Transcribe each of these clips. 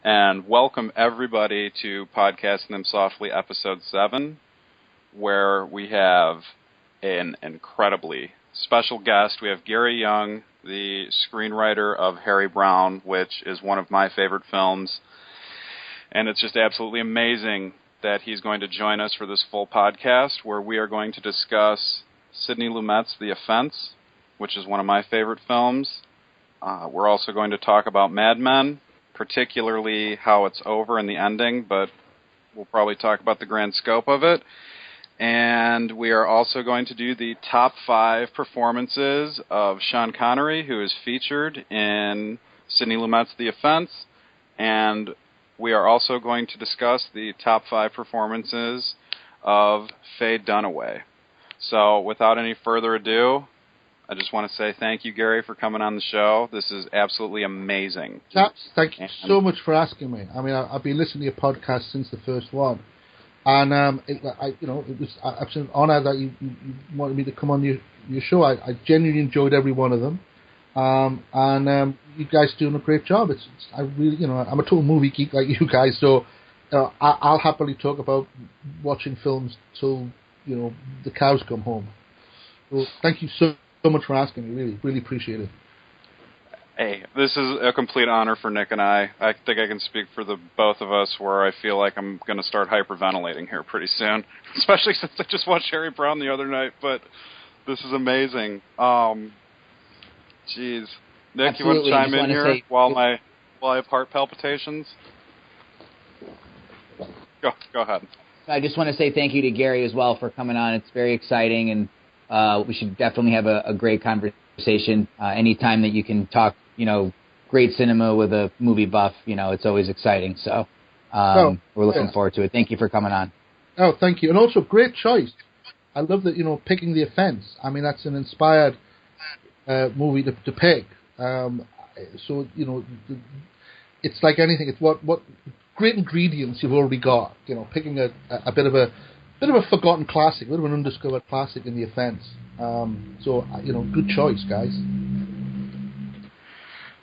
and welcome everybody to Podcasting Them Softly Episode 7, where we have an incredibly special guest. We have Gary Young, the screenwriter of Harry Brown, which is one of my favorite films, and it's just absolutely amazing that he's going to join us for this full podcast, where we are going to discuss Sidney Lumet's The Offence, which is one of my favorite films. We're also going to talk about Mad Men, particularly how it's over in the ending, but we'll probably talk about the grand scope of it. And we are also going to do the top 5 performances of Sean Connery, who is featured in Sidney Lumet's The Offence. And we are also going to discuss the top 5 performances of Faye Dunaway. So without any further ado, I just want to say thank you, Gary, for coming on the show. This is absolutely amazing. Chaps, thank you so much for asking me. I mean, I've been listening to your podcast since the first one, and it was an honour that you wanted me to come on your show. I genuinely enjoyed every one of them, and you guys are doing a great job. I really, I'm a total movie geek like you guys, so I'll happily talk about watching films till the cows come home. So thank you so much for asking me. Really, really appreciate it. Hey, this is a complete honor for Nick and I. I think I can speak for the both of us, where I feel like I'm going to start hyperventilating here pretty soon, especially since I just watched Harry Brown the other night. But this is amazing. Jeez, Nick, Absolutely. You want to chime in here while I have heart palpitations? Go ahead. I just want to say thank you to Gary as well for coming on. It's very exciting, and we should definitely have a great conversation. Anytime that you can talk, great cinema with a movie buff, it's always exciting. So we're looking forward to it. Thank you for coming on. Oh, thank you. And also, great choice. I love that, picking The Offence. I mean, that's an inspired movie to pick. So, it's like anything. It's what great ingredients you've already got. Picking a bit of a forgotten classic, a bit of an undiscovered classic in The Offence. So, good choice, guys.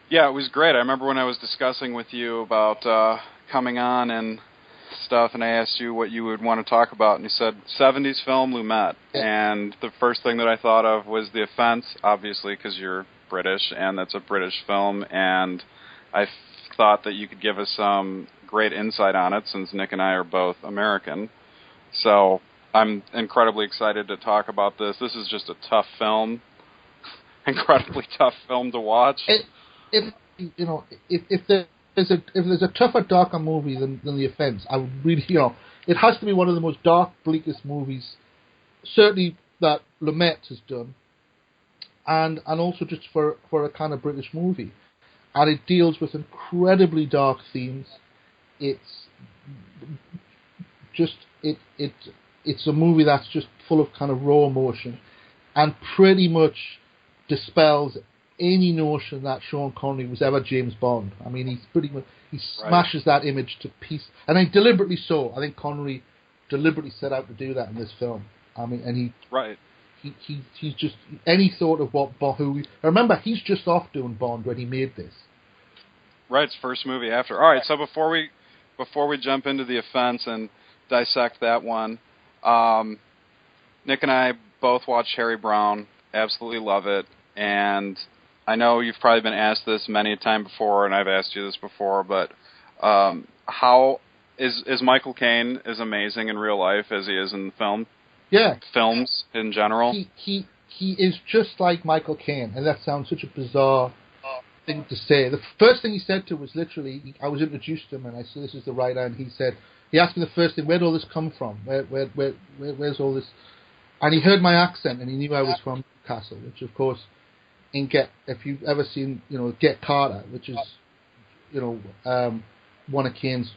Yeah, it was great. I remember when I was discussing with you about coming on and stuff, and I asked you what you would want to talk about, and you said 70s film Lumet. Yeah. And the first thing that I thought of was The Offence, obviously, because you're British, and that's a British film, and I thought that you could give us some great insight on it, since Nick and I are both American. So I'm incredibly excited to talk about this. This is just a tough film, incredibly tough film to watch. If there's a tougher, darker movie than The Offence, I would really, it has to be one of the most dark, bleakest movies, certainly that Lumet has done, and also just for a kind of British movie. And it deals with incredibly dark themes. It's a movie that's just full of kind of raw emotion, and pretty much dispels any notion that Sean Connery was ever James Bond. I mean, he smashes that image to pieces, and I deliberately so. I think Connery deliberately set out to do that in this film. I mean, and he's just any thought of what Bond. Remember, he's just off doing Bond when he made this. Right, it's first movie after. All right, so before we jump into The Offence and dissect that one, Nick and I both watched Harry Brown, absolutely love it, and I know you've probably been asked this many a time before, and I've asked you this before, but how is Michael Caine as amazing in real life as he is in the film? Yeah. Films in general? He is just like Michael Caine, and that sounds such a bizarre thing to say. The first thing he said to was literally, I was introduced to him, and I said, this is the writer, and he asked me the first thing, where'd all this come from? Where's all this? And he heard my accent, and he knew I was from Newcastle, which of course, if you've ever seen, Get Carter, which is, one of Caine's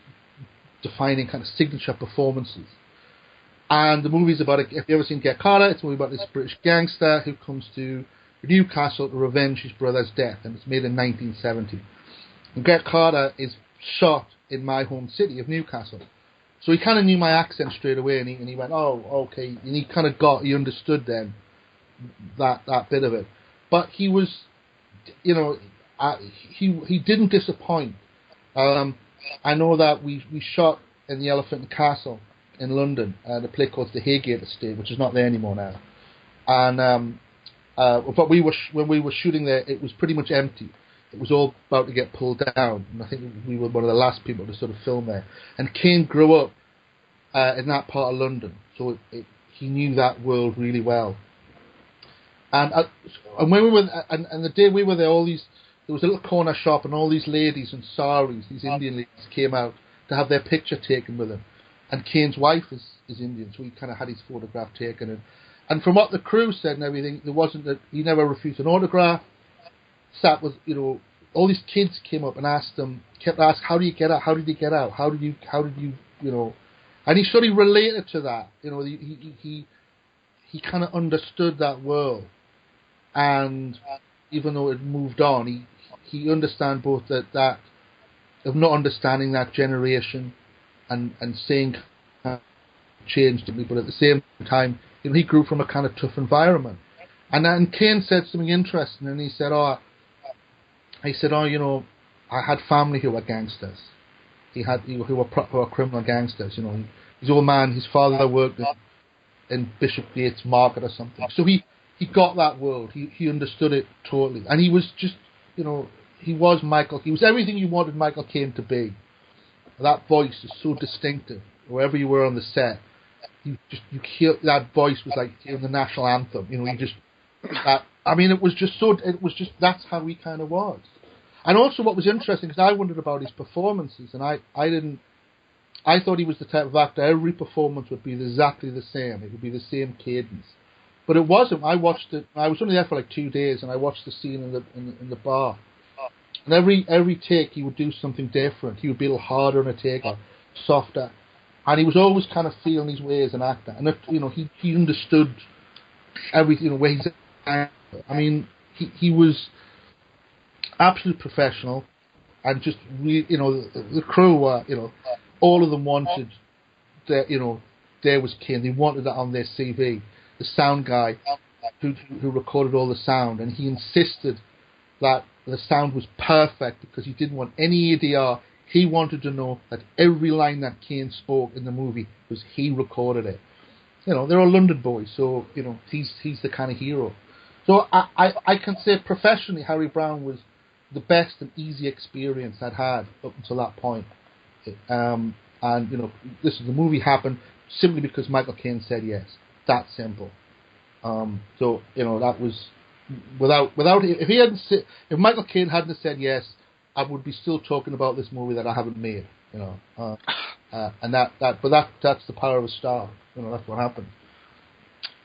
defining kind of signature performances. And the movie's about, if you've ever seen Get Carter, it's a movie about this British gangster who comes to Newcastle to revenge his brother's death, and it's made in 1970. And Get Carter is shot in my home city of Newcastle. So he kind of knew my accent straight away, and he went, oh, okay. And he understood then that bit of it. But he was, he didn't disappoint. I know that we shot in the Elephant and Castle in London, the play called the Haygate Estate, which is not there anymore now. And but when we were shooting there, it was pretty much empty. It was all about to get pulled down, and I think we were one of the last people to sort of film there. And Kane grew up in that part of London, so he knew that world really well. And when we were, and the day we were there, there was a little corner shop, and all these ladies in saris, these Indian ladies, came out to have their picture taken with him. And Kane's wife is Indian, so he kind of had his photograph taken. And from what the crew said and everything, he never refused an autograph. Sat with, all these kids came up and kept asking, how do you get out? How did you get out? How did you, and he sort of related to that. He kind of understood that world. And even though it moved on, he understand both that of not understanding that generation and saying changed me, but at the same time, he grew from a kind of tough environment. And then Kane said something interesting, and he said, I had family who were gangsters. Who were criminal gangsters. His old man, his father worked in Bishop Gates Market or something. So he got that world. He understood it totally, and he was just, he was Michael. He was everything you wanted Michael Caine to be. That voice is so distinctive. Wherever you were on the set, you hear that voice was like hearing the national anthem. That's how he kind of was. And also what was interesting, because I wondered about his performances, and I thought he was the type of actor, every performance would be exactly the same. It would be the same cadence. But it wasn't. I watched it, I was only there for like 2 days, and I watched the scene in the bar. And every take he would do something different. He would be a little harder on a take, or softer. And he was always kind of feeling his way as an actor. And he understood everything, where he's at. I mean, he was absolute professional, and just the crew were, all of them wanted that, there was Caine. They wanted that on their CV. The sound guy who recorded all the sound, and he insisted that the sound was perfect because he didn't want any ADR. He wanted to know that every line that Caine spoke in the movie was he recorded it. They're all London boys, so he's the kind of hero. So I can say professionally, Harry Brown was the best and easy experience I'd had up until that point. And the movie happened simply because Michael Caine said yes. That simple. So that was without if Michael Caine hadn't said yes, I would be still talking about this movie that I haven't made. And that's the power of a star. That's what happened.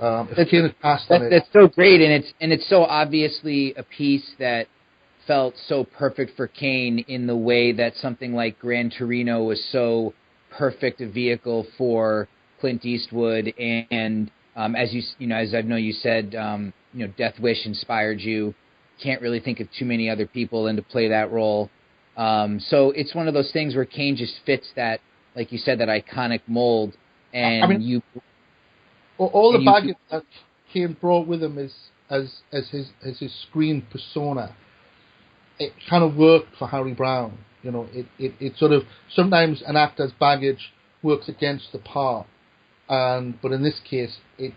If Caine had passed on it, that's so great, and it's so obviously a piece that felt so perfect for Caine in the way that something like Gran Torino was so perfect a vehicle for Clint Eastwood, and as I know you said, Death Wish inspired you. Can't really think of too many other people than to play that role. So it's one of those things where Caine just fits that, like you said, that iconic mold. And all the baggage that Caine brought with him as his screen persona, it kind of worked for Harry Brown. It sort of, sometimes an actor's baggage works against the part, but in this case it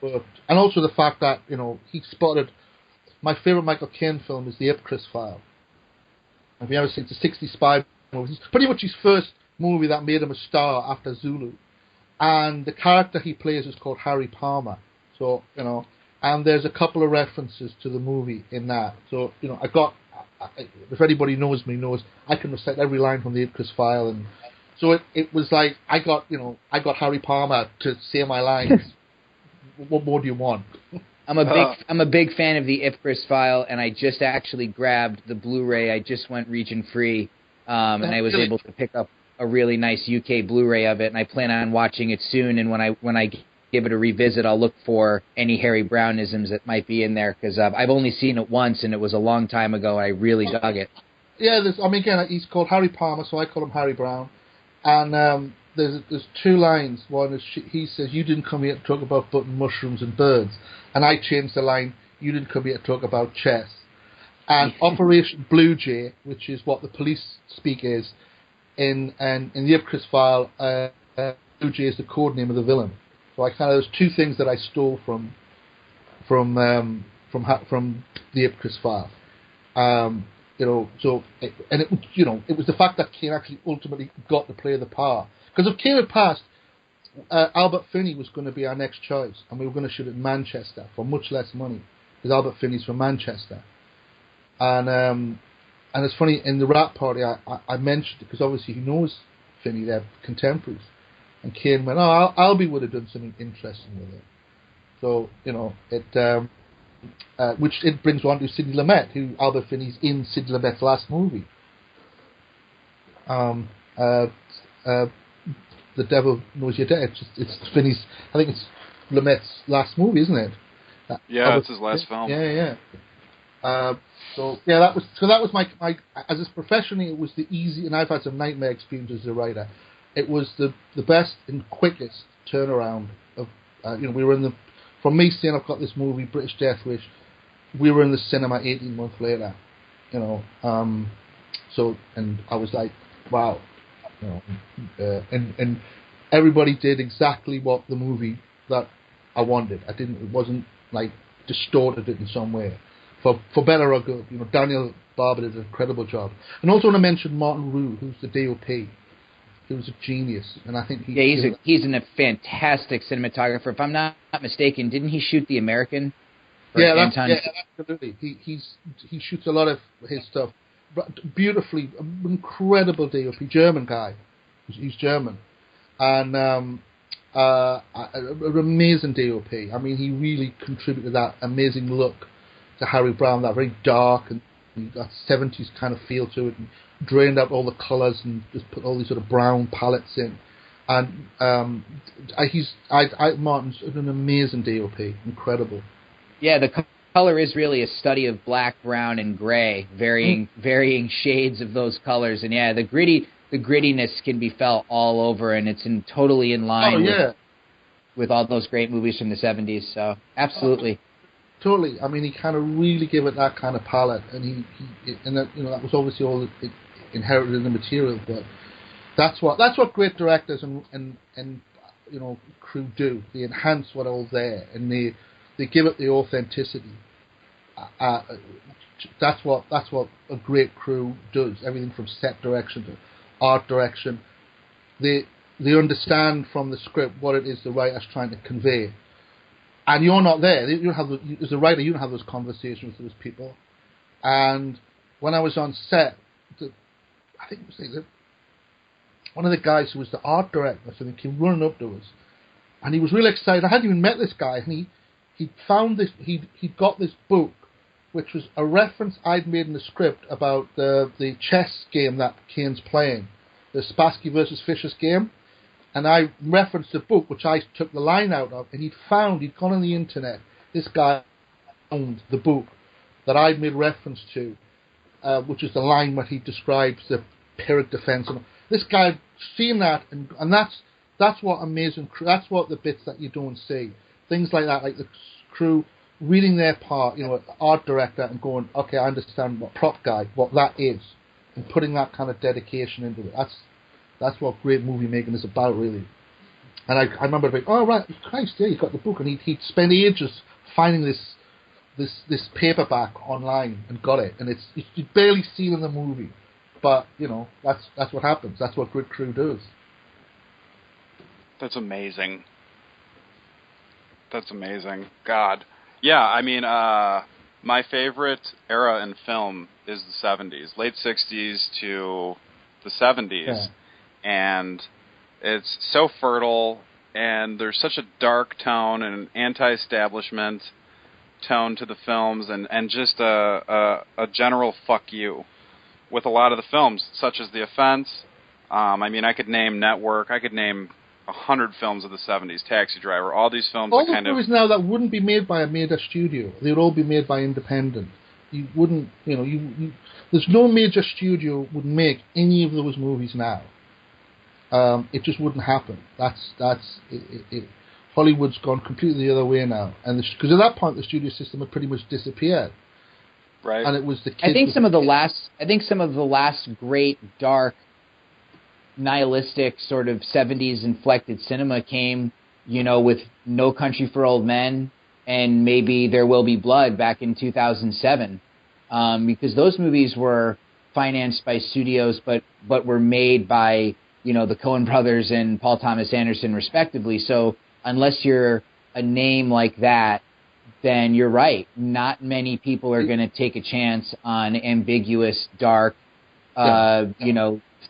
worked. And also the fact that he spotted. My favourite Michael Caine film is The Ipcris File. Have you ever seen? It's a 60s spy movie. It's pretty much his first movie that made him a star after Zulu. And the character he plays is called Harry Palmer. So, and there's a couple of references to the movie in that. So, if anybody knows me, knows I can recite every line from The Ipcris File. And so it was like, I got Harry Palmer to say my lines. What more do you want? I'm a big fan of the Ipcris File, and I just actually grabbed the Blu-ray. I just went region free, and I was able to pick up a really nice UK Blu-ray of it, and I plan on watching it soon. And when I give it a revisit, I'll look for any Harry Brownisms that might be in there, because I've only seen it once, and it was a long time ago. I really dug it. Yeah, again, he's called Harry Palmer, so I call him Harry Brown, and there's two lines. One is he says, "You didn't come here to talk about button mushrooms and birds," and I changed the line, "You didn't come here to talk about chess." And Operation Blue Jay, which is what the police speak is, in the Ipcris file, Blue Jay is the code name of the villain. So I kind of there's two things that I stole from the Ipcris file. It was the fact that Kane actually ultimately got to play the part. Because if Kane had passed, Albert Finney was going to be our next choice, and we were going to shoot it in Manchester for much less money, because Albert Finney's from Manchester. And it's funny, in the rap party, I mentioned it, because obviously he knows Finney, they're contemporaries. And Kane went, Albie would have done something interesting with it. So, which it brings on to Sidney Lumet, who Albert Finney's in Sidney Lumet's last movie. The Devil Knows You're Dead. It's Finney's, I think it's Lumet's last movie, isn't it? It's his last film. Yeah. That was my as a professionally, it was the easy, and I've had some nightmare experiences as a writer. It was the best and quickest turnaround of, we were in the, from me saying I've got this movie, British Death Wish, we were in the cinema 18 months later, and I was like, wow, and everybody did exactly what the movie that I wanted. It wasn't like distorted it in some way. For better or good, Daniel Barber did an incredible job. And also want to mention Martin Rue, who's the DOP. He was a genius, and I think he's a fantastic cinematographer. If I'm not mistaken, didn't he shoot The American? Absolutely. He shoots a lot of his stuff beautifully. Incredible DOP, German guy. He's German, and an amazing DOP. I mean, he really contributed that amazing look to Harry Brown, that very dark and that 70s kind of feel to it, and drained out all the colours and just put all these sort of brown palettes in. And Martin's an amazing DOP, incredible. Yeah, the color is really a study of black, brown, and grey, varying shades of those colors. And yeah, the grittiness can be felt all over, and it's totally in line with all those great movies from the 70s. So absolutely. Totally. I mean, he kind of really gave it that kind of palette, and that was obviously all inherited in the material. But that's what great directors and crew do. They enhance what all's there, and they give it the authenticity. That's what a great crew does. Everything from set direction to art direction. They understand from the script what it is the writer's trying to convey. And you're not there. You don't have as a writer, you don't have those conversations with those people. And when I was on set, I think it was one of the guys who was the art director, so he came running up to us, and he was really excited. I hadn't even met this guy, and he found this. He got this book, which was a reference I'd made in the script about the chess game that Kane's playing, the Spassky versus Fischer's game. And I referenced the book, which I took the line out of, and he'd gone on the internet, this guy found the book that I'd made reference to, which is the line where he describes the Pyrrhic defense. And this guy had seen that, and that's what amazing crew, that's what the bits that you don't see. Things like that, like the crew reading their part, art director, and going, okay, I understand what prop guy, what that is, and putting that kind of dedication into it. That's what great movie making is about, really. And I remember being, oh right, Christ, yeah, you got the book, and he'd spend ages finding this paperback online and got it, and it's barely seen in the movie, but that's what happens. That's what great crew does. That's amazing. God, yeah. I mean, my favorite era in film is the 70s, late 60s to the 70s. Yeah. And it's so fertile, and there's such a dark tone and an anti-establishment tone to the films, and just a general fuck you with a lot of the films, such as The Offence. I mean, I could name Network. I could name 100 films of the 70s, Taxi Driver, all these films. All the movies now that wouldn't be made by a major studio. They would all be made by independent. You wouldn't, there's no major studio would make any of those movies now. It just wouldn't happen. Hollywood's gone completely the other way now, and because at that point the studio system had pretty much disappeared. Right. And it was the kids. I think some of the last great dark nihilistic sort of 70s inflected cinema came, with No Country for Old Men and maybe There Will Be Blood back in 2007, because those movies were financed by studios, but were made by, the Coen brothers and Paul Thomas Anderson respectively. So unless you're a name like that, then you're right. Not many people are going to take a chance on ambiguous, dark,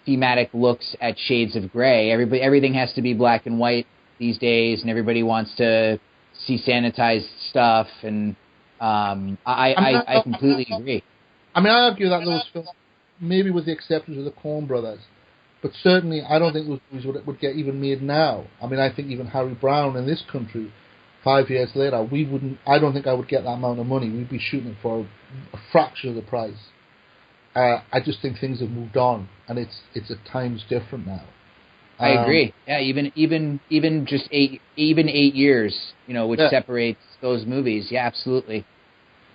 thematic looks at shades of gray. Everything has to be black and white these days, and everybody wants to see sanitized stuff. And I completely agree. I mean, I argue that those films, maybe with the exceptions of the Coen brothers, but certainly I don't think those movies would get even made now. I mean, I think even Harry Brown in this country, 5 years later, I don't think I would get that amount of money. We'd be shooting it for a fraction of the price. I just think things have moved on, and it's at times different now. I agree. Yeah, even just 8 years, which separates those movies. Yeah, absolutely.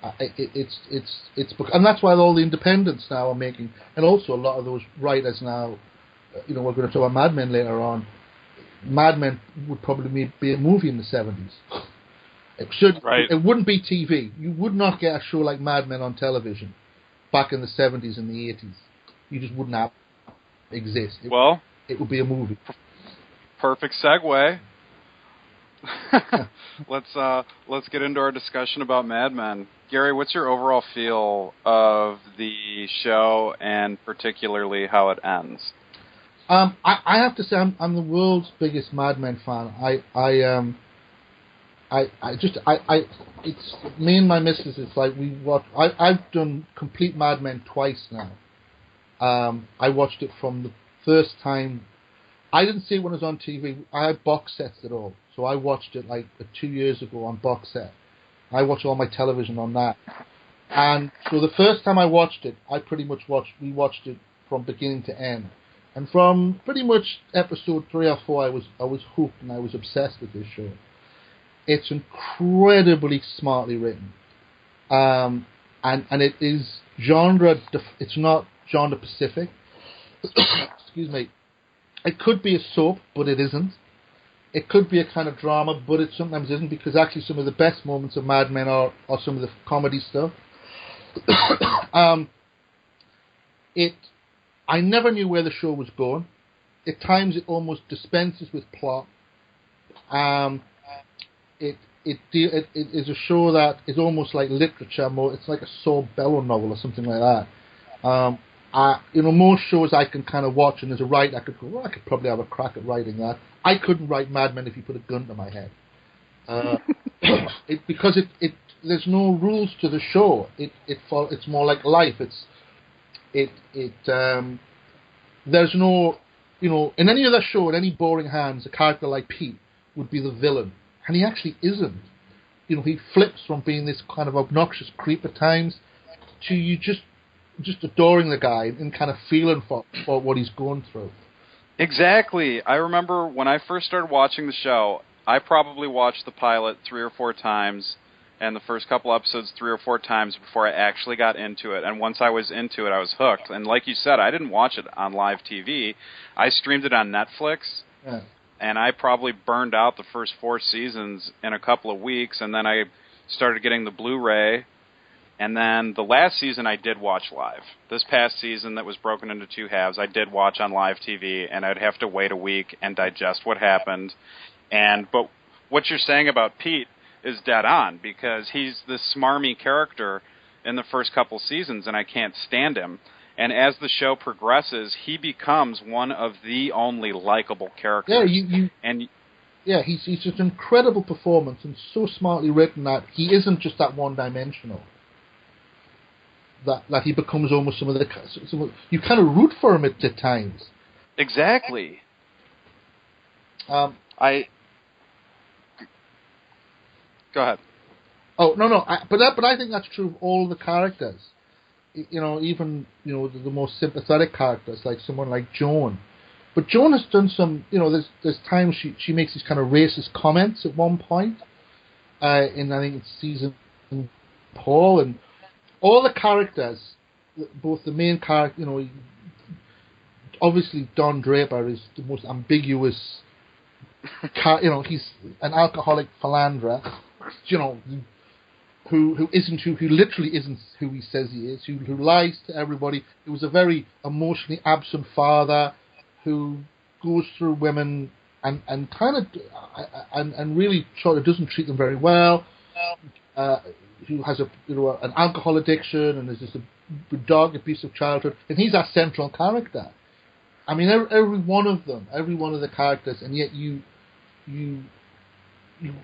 And that's why all the independents now are making, and also a lot of those writers now. We're going to talk about Mad Men later on. Mad Men would probably be a movie in the 70s. It wouldn't be TV. You would not get a show like Mad Men on television back in the 70s and the 80s. You just wouldn't have exist. It would be a movie. Perfect segue. Let's get into our discussion about Mad Men. Gary, what's your overall feel of the show, and particularly how it ends? I have to say I'm the world's biggest Mad Men fan. It's me and my missus. It's like we watch. I've done complete Mad Men twice now. I watched it from the first time. I didn't see it when it was on TV. I had box sets at all, so I watched it like 2 years ago on box set. I watched all my television on that, and so the first time I watched it, we watched it from beginning to end. And from pretty much episode 3 or 4, I was hooked and I was obsessed with this show. It's incredibly smartly written, and it is genre. It's not genre specific. Excuse me. It could be a soap, but it isn't. It could be a kind of drama, but it sometimes isn't, because actually some of the best moments of Mad Men are some of the comedy stuff. I never knew where the show was going. At times, it almost dispenses with plot. It is a show that is almost like literature. It's like a Saul Bellow novel or something like that. Most shows I can kind of watch, and as a writer, I could go, I could probably have a crack at writing that. I couldn't write Mad Men if you put a gun to my head. Because there's no rules to the show. It's more like life. There's no, in any other show, in any boring hands, a character like Pete would be the villain, and he actually isn't. He flips from being this kind of obnoxious creep at times to you just adoring the guy and kind of feeling for what he's going through. Exactly. I remember when I first started watching the show, I probably watched the pilot 3 or 4 times, and the first couple episodes 3 or 4 times before I actually got into it. And once I was into it, I was hooked. And like you said, I didn't watch it on live TV. I streamed it on Netflix, and I probably burned out the first 4 seasons in a couple of weeks, and then I started getting the Blu-ray. And then the last season I did watch live. This past season that was broken into 2 halves, I did watch on live TV, and I'd have to wait a week and digest what happened. But what you're saying about Pete is dead on, because he's this smarmy character in the first couple seasons, and I can't stand him. And as the show progresses, he becomes one of the only likable characters. Yeah, he's just an incredible performance, and so smartly written that he isn't just that one-dimensional. That he becomes almost you kind of root for him at times. Exactly. Go ahead. Oh no! But I think that's true of all the characters. Even the most sympathetic characters, like someone like Joan. But Joan has done some. There's times she makes these kind of racist comments at one point. I think it's season Paul, and all the characters, both the main character, obviously Don Draper is the most ambiguous. He's an alcoholic philanderer. Who literally isn't who he says he is. Who lies to everybody. He was a very emotionally absent father who goes through women and kind of and really sort of doesn't treat them very well. Who has an alcohol addiction and is just a dark, abusive childhood, and he's our central character. I mean, every one of the characters, and yet you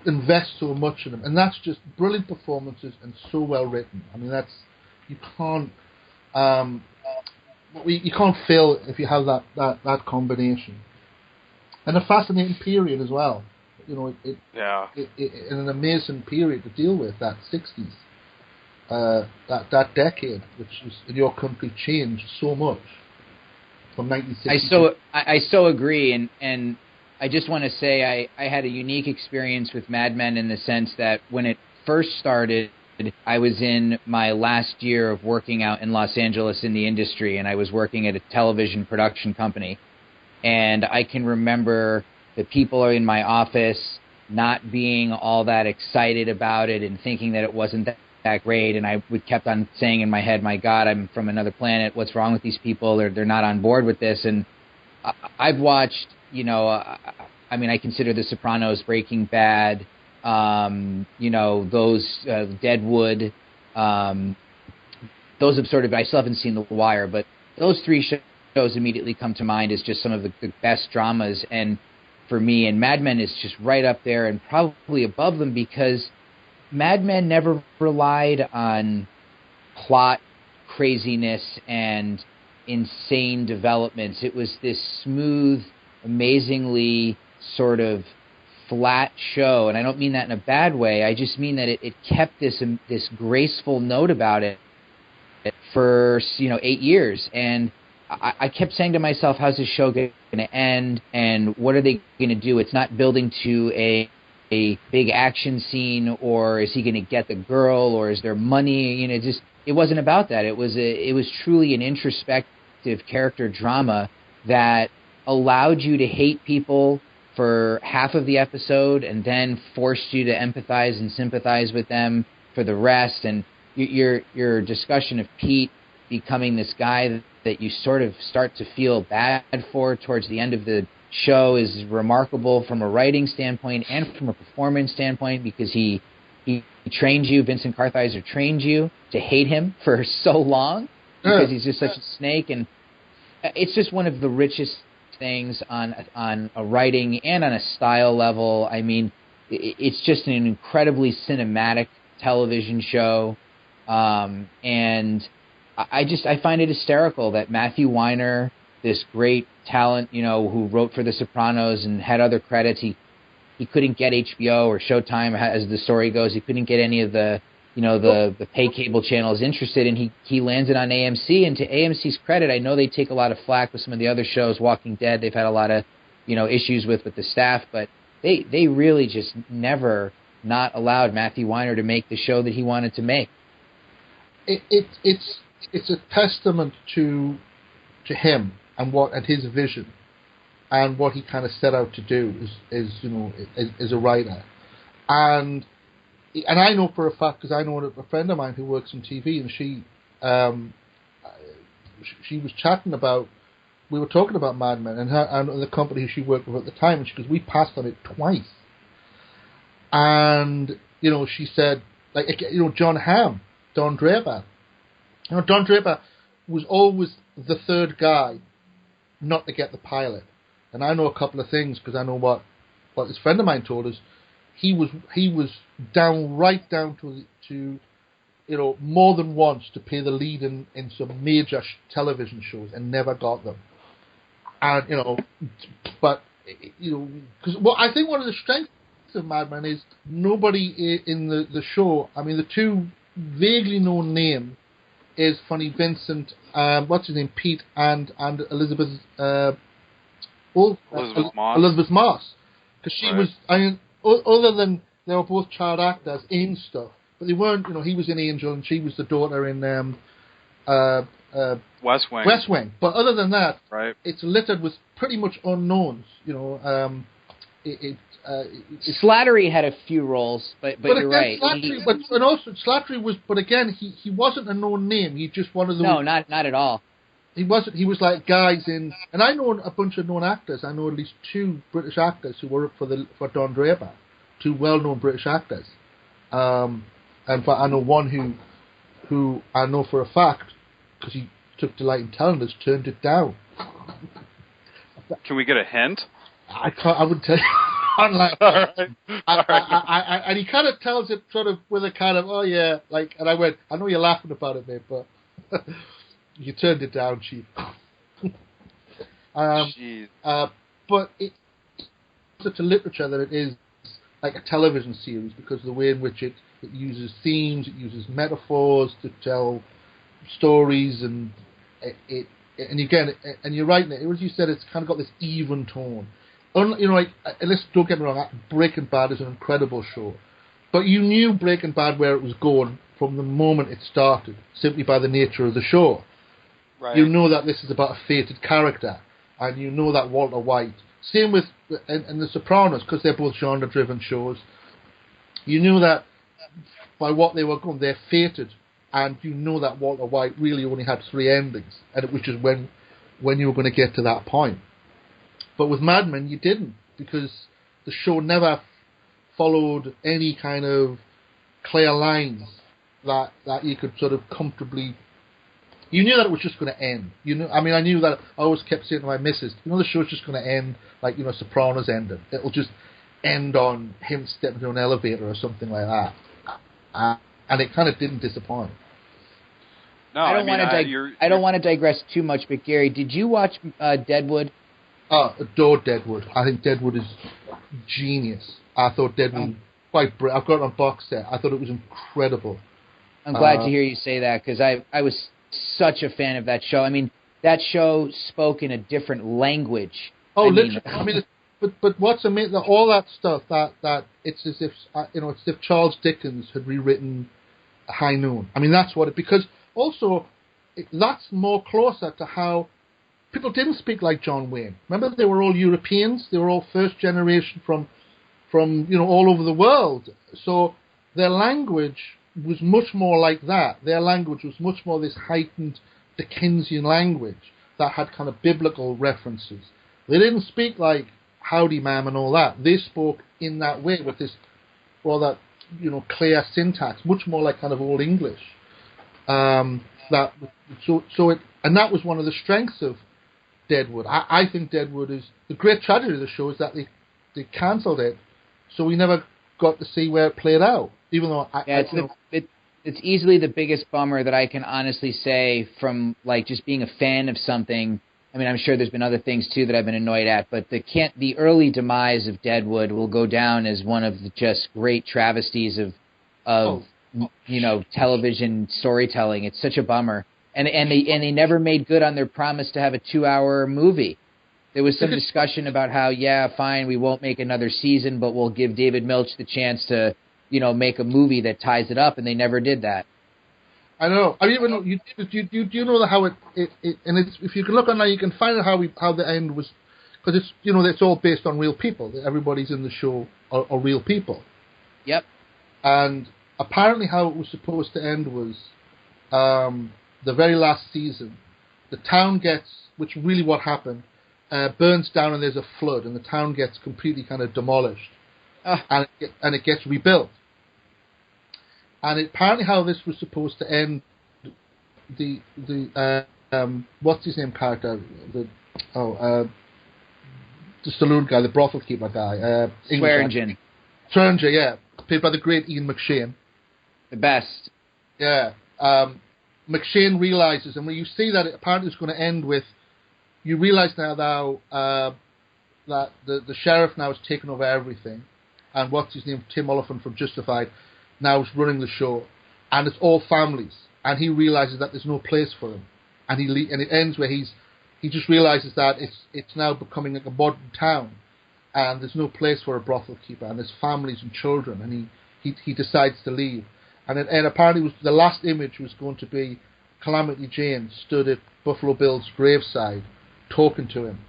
invest so much in them, and that's just brilliant performances and so well written. I mean, you can't fail if you have that combination, and a fascinating period as well. In an amazing period to deal with, that 60s, that decade, which was, in your country, changed so much from 1960. I so agree, and I just want to say I had a unique experience with Mad Men in the sense that when it first started, I was in my last year of working out in Los Angeles in the industry, and I was working at a television production company, and I can remember the people in my office not being all that excited about it and thinking that it wasn't that great. And I kept on saying in my head, my God, I'm from another planet. What's wrong with these people? They're not on board with this. And I've watched, I consider The Sopranos, Breaking Bad, those Deadwood, those have sort of, I still haven't seen The Wire, but those three shows immediately come to mind as just some of the best dramas. And for me, and Mad Men is just right up there and probably above them, because Mad Men never relied on plot craziness and insane developments. It was this smooth, amazingly sort of flat show, and I don't mean that in a bad way. I just mean that it kept this graceful note about it for 8 years, and I kept saying to myself, how's this show going to end, and what are they going to do? It's not building to a big action scene, or is he going to get the girl, or is there money? It wasn't about that. It was truly an introspective character drama that allowed you to hate people for half of the episode and then forced you to empathize and sympathize with them for the rest. And your discussion of Pete becoming this guy that you sort of start to feel bad for towards the end of the show is remarkable from a writing standpoint and from a performance standpoint, because he trained you, Vincent Kartheiser trained you to hate him for so long because he's just such a snake. And it's just one of the richest things on a writing and on a style level. I mean, it's just an incredibly cinematic television show. And I find it hysterical that Matthew Weiner, this great talent, who wrote for The Sopranos and had other credits, he couldn't get HBO or Showtime, as the story goes. He couldn't get any of the pay cable channels interested, and he landed on AMC. And to AMC's credit, I know they take a lot of flack with some of the other shows. Walking Dead, they've had a lot of issues with the staff, but they really just never not allowed Matthew Weiner to make the show that he wanted to make. It's a testament to him and his vision and what he kind of set out to do as a writer. And I know for a fact, because I know a friend of mine who works in TV, and she was chatting about, we were talking about Mad Men and the company she worked with at the time, and she goes, we passed on it twice. And she said, John Hamm, Don Draper. Don Draper was always the third guy not to get the pilot. And I know a couple of things, because I know what this friend of mine told us. He was right down to more than once to play the lead in some major television shows and never got them. And because I think one of the strengths of Mad Men is nobody in the show. I mean, the two vaguely known names is Funny Vincent, what's his name, Pete, and Elizabeth Moss, because she was. I mean, other than they were both child actors in stuff, but they weren't. He was in Angel and she was the daughter in West Wing. West Wing. But other than that, right. It's littered with pretty much unknowns. Slattery had a few roles, but you're right. Slattery, Slattery was, but again, he wasn't a known name. He just one of those. No, not at all. He wasn't. He was like guys in, and I know a bunch of known actors. I know at least 2 British actors who worked for Don Draper, 2 well-known British actors. And I know one who I know for a fact, because he took delight in telling us, turned it down. Can we get a hint? I can't. I would tell you. Like, and he kind of tells it sort of with a kind of, oh yeah, like, and I went, I know you're laughing about it, mate, but you turned it down, Chief. But it's such a literature that it is like a television series because of the way in which it uses themes, it uses metaphors to tell stories, and and again, and you're right, as you said, it's kind of got this even tone. Like, don't get me wrong, Breaking Bad is an incredible show, but you knew Breaking Bad where it was going from the moment it started, simply by the nature of the show. Right. You know that this is about a fated character, and you know that Walter White. Same with and The Sopranos, because they're both genre-driven shows. You knew that by what they were going, they're fated, and you know that Walter White really only had 3 endings, and it was just when you were going to get to that point. But with Mad Men, you didn't, because the show never followed any kind of clear lines that you could sort of comfortably. You knew that it was just going to end. I knew that. I always kept saying to my missus, the show's just going to end like Sopranos ended. It'll just end on him stepping into an elevator or something like that, and it kind of didn't disappoint. No, I don't want to digress too much, but Gary, did you watch Deadwood? Oh, adored Deadwood. I think Deadwood is genius. I thought Deadwood quite brilliant. I've got it on box set. I thought it was incredible. I'm glad to hear you say that, because I was such a fan of that show. I mean, that show spoke in a different language. Oh, literally. But what's amazing, all that stuff, that it's as if it's as if Charles Dickens had rewritten High Noon. I mean, that's what it, because also that's more closer to how people didn't speak like John Wayne. Remember, they were all Europeans. They were all first generation from all over the world. So their language was much more like that. Their language was much more this heightened Dickensian language that had kind of biblical references. They didn't speak like howdy ma'am and all that. They spoke in that way with this clear syntax, much more like kind of Old English. And that was one of the strengths of Deadwood. I think Deadwood is the great tragedy of the show is that they cancelled it, so we never got to see where it played out. Even though it's easily the biggest bummer that I can honestly say from like just being a fan of something. I mean, I'm sure there's been other things too that I've been annoyed at, but the early demise of Deadwood will go down as one of the just great travesties of television storytelling. It's such a bummer. And they never made good on their promise to have a 2-hour movie. There was some discussion about how, fine, we won't make another season, but we'll give David Milch the chance to, make a movie that ties it up, and they never did that. I know. I mean, you know how and it's, if you can look online, you can find out how the end was, because it's it's all based on real people. Everybody's in the show are real people. Yep. And apparently, how it was supposed to end was. The very last season, the town gets, which really what happened, burns down and there's a flood and the town gets completely kind of demolished, and it gets rebuilt. And apparently, how this was supposed to end, the what's his name character, the saloon guy, the brothel keeper guy, Swearingen, yeah, played by the great Ian McShane, the best, yeah. McShane realizes, and when you see that, apparently it's going to end with, you realize now that the sheriff now has taken over everything, and what's his name, Tim Oliphant from Justified, now is running the show, and it's all families, and he realizes that there's no place for him, and it ends where he just realizes that it's now becoming like a modern town, and there's no place for a brothel keeper, and there's families and children, and he decides to leave. And apparently the last image was going to be Calamity Jane stood at Buffalo Bill's graveside talking to him,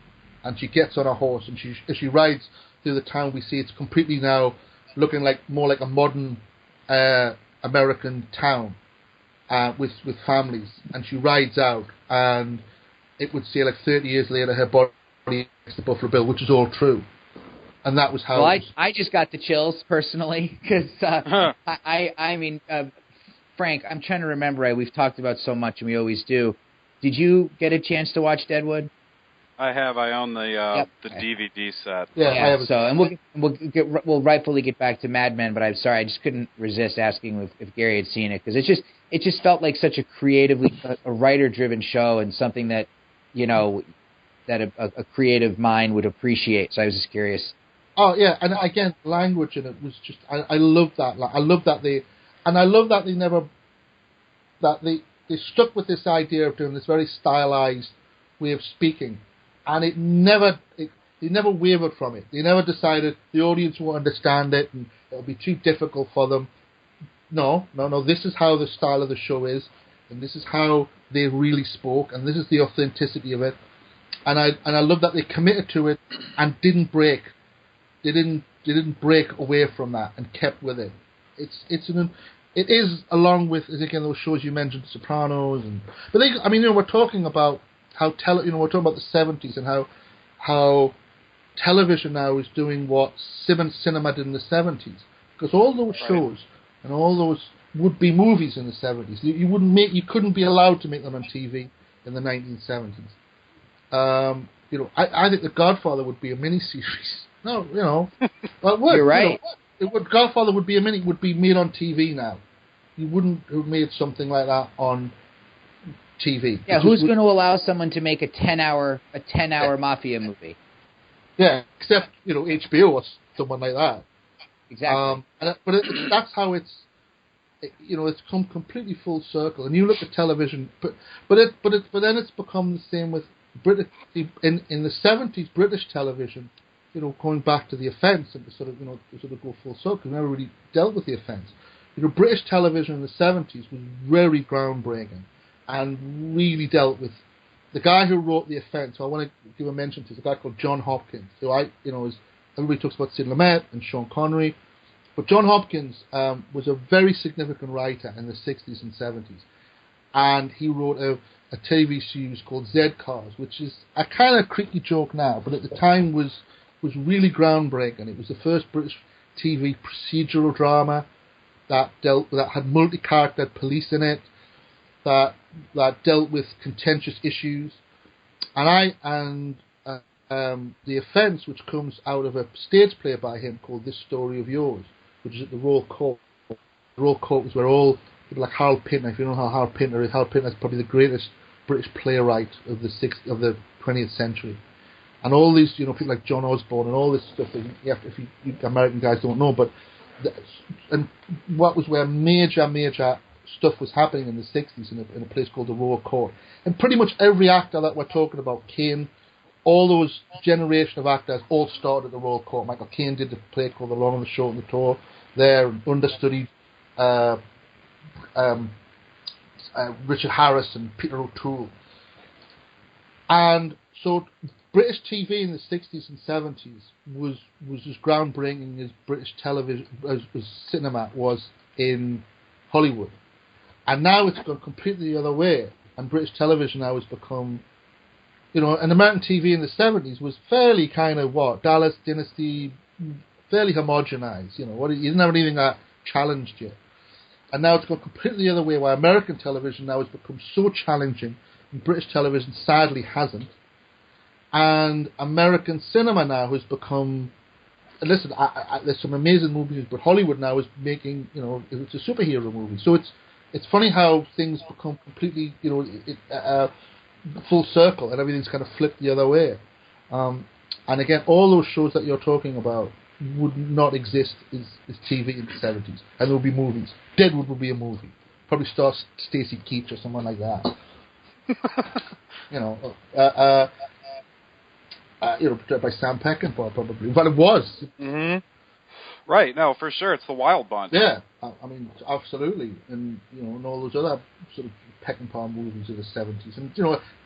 and she gets on a horse and as she rides through the town, we see it's completely now looking more like a modern American town with families, and she rides out, and it would say 30 years later her body next to Buffalo Bill, which is all true. And that was how. Well, I just got the chills personally because I mean, Frank, I'm trying to remember. We've talked about so much, and we always do. Did you get a chance to watch Deadwood? I have. I own the DVD set. Yeah, I have. So, and we'll rightfully get back to Mad Men, but I'm sorry, I just couldn't resist asking if Gary had seen it, because it just felt like such a creatively a writer-driven show, and something that that a creative mind would appreciate. So I was just curious. Oh yeah, and again, language in it was just I love that. I love that they stuck with this idea of doing this very stylized way of speaking, and they never wavered from it. They never decided the audience won't understand it and it'll be too difficult for them. No. This is how the style of the show is, and this is how they really spoke, and this is the authenticity of it. And I love that they committed to it and didn't break. They didn't break away from that and kept with it. It is, along with, again, those shows you mentioned, Sopranos, we're talking about how we're talking about the 70s and how television now is doing what cinema did in the 70s, because all those shows and all those would-be movies in the 70s, you couldn't be allowed to make them on TV in the 1970s. I think The Godfather would be a miniseries. No, well, it would. You're right. Godfather would be made on TV now. You wouldn't have made something like that on TV. Yeah, who's going to allow someone to make a 10-hour mafia movie? Yeah, except HBO or someone like that. Exactly. That's how it's come completely full circle. And you look at television, but then it's become the same with British in the 70s. British television, going back to The Offence and to sort of go full circle, we never really dealt with The Offence. British television in the 70s was very groundbreaking and really dealt with the guy who wrote The Offence. So I want to give a mention to, is a guy called John Hopkins. So everybody talks about Sid Lumet and Sean Connery, but John Hopkins was a very significant writer in the 60s and 70s, and he wrote a TV series called Z-Cars, which is a kind of creaky joke now, but at the time was really groundbreaking. It was the first British TV procedural drama that had multi-character police in it, that dealt with contentious issues, and The Offence, which comes out of a stage play by him called This Story of Yours, which is at the Royal Court. The Royal Court was where all people like Harold Pinter, if you know how Harold Pinter is, Harold Pinter is probably the greatest British playwright of the 20th century. And all these, people like John Osborne and all this stuff that if you American guys don't know, but and what was where major stuff was happening in the 60s in a place called the Royal Court. And pretty much every actor that we're talking about, Caine, all those generation of actors all started at the Royal Court. Michael Caine did the play called The Long and the Short and the Tall there, understudied Richard Harris and Peter O'Toole. And so British TV in the 60s and 70s was as groundbreaking as British television, as cinema was in Hollywood. And now it's gone completely the other way, and British television now has become, and American TV in the 70s was fairly kind of Dallas Dynasty, fairly homogenized, you didn't have anything that challenged you. And now it's gone completely the other way, where American television now has become so challenging, and British television sadly hasn't. And American cinema now has become, listen, there's some amazing movies, but Hollywood now is making, it's a superhero movie. So it's funny how things become completely, full circle, and everything's kind of flipped the other way. And again, all those shows that you're talking about would not exist as TV in the 70s, and there would be movies. Deadwood would be a movie. Probably star Stacey Keach or someone like that. By Sam Peckinpah probably, but it was. Mm-hmm. Right, no, for sure, it's the Wild Bunch. Yeah, I mean, absolutely, and and all those other sort of Peckinpah movies of the 70s. And,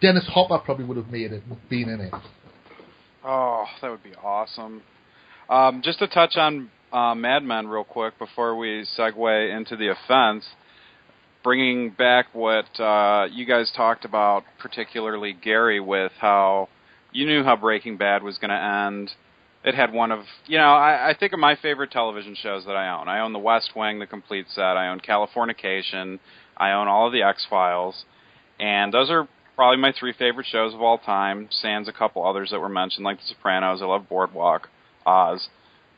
Dennis Hopper probably would have been in it. Oh, that would be awesome. Just to touch on Mad Men real quick before we segue into the Offense, bringing back what you guys talked about, particularly Gary, with how you knew how Breaking Bad was going to end. It had one of, I think of my favorite television shows that I own. I own The West Wing, the complete set. I own Californication. I own all of the X-Files. And those are probably my 3 favorite shows of all time, sans a couple others that were mentioned, like The Sopranos. I love Boardwalk, Oz.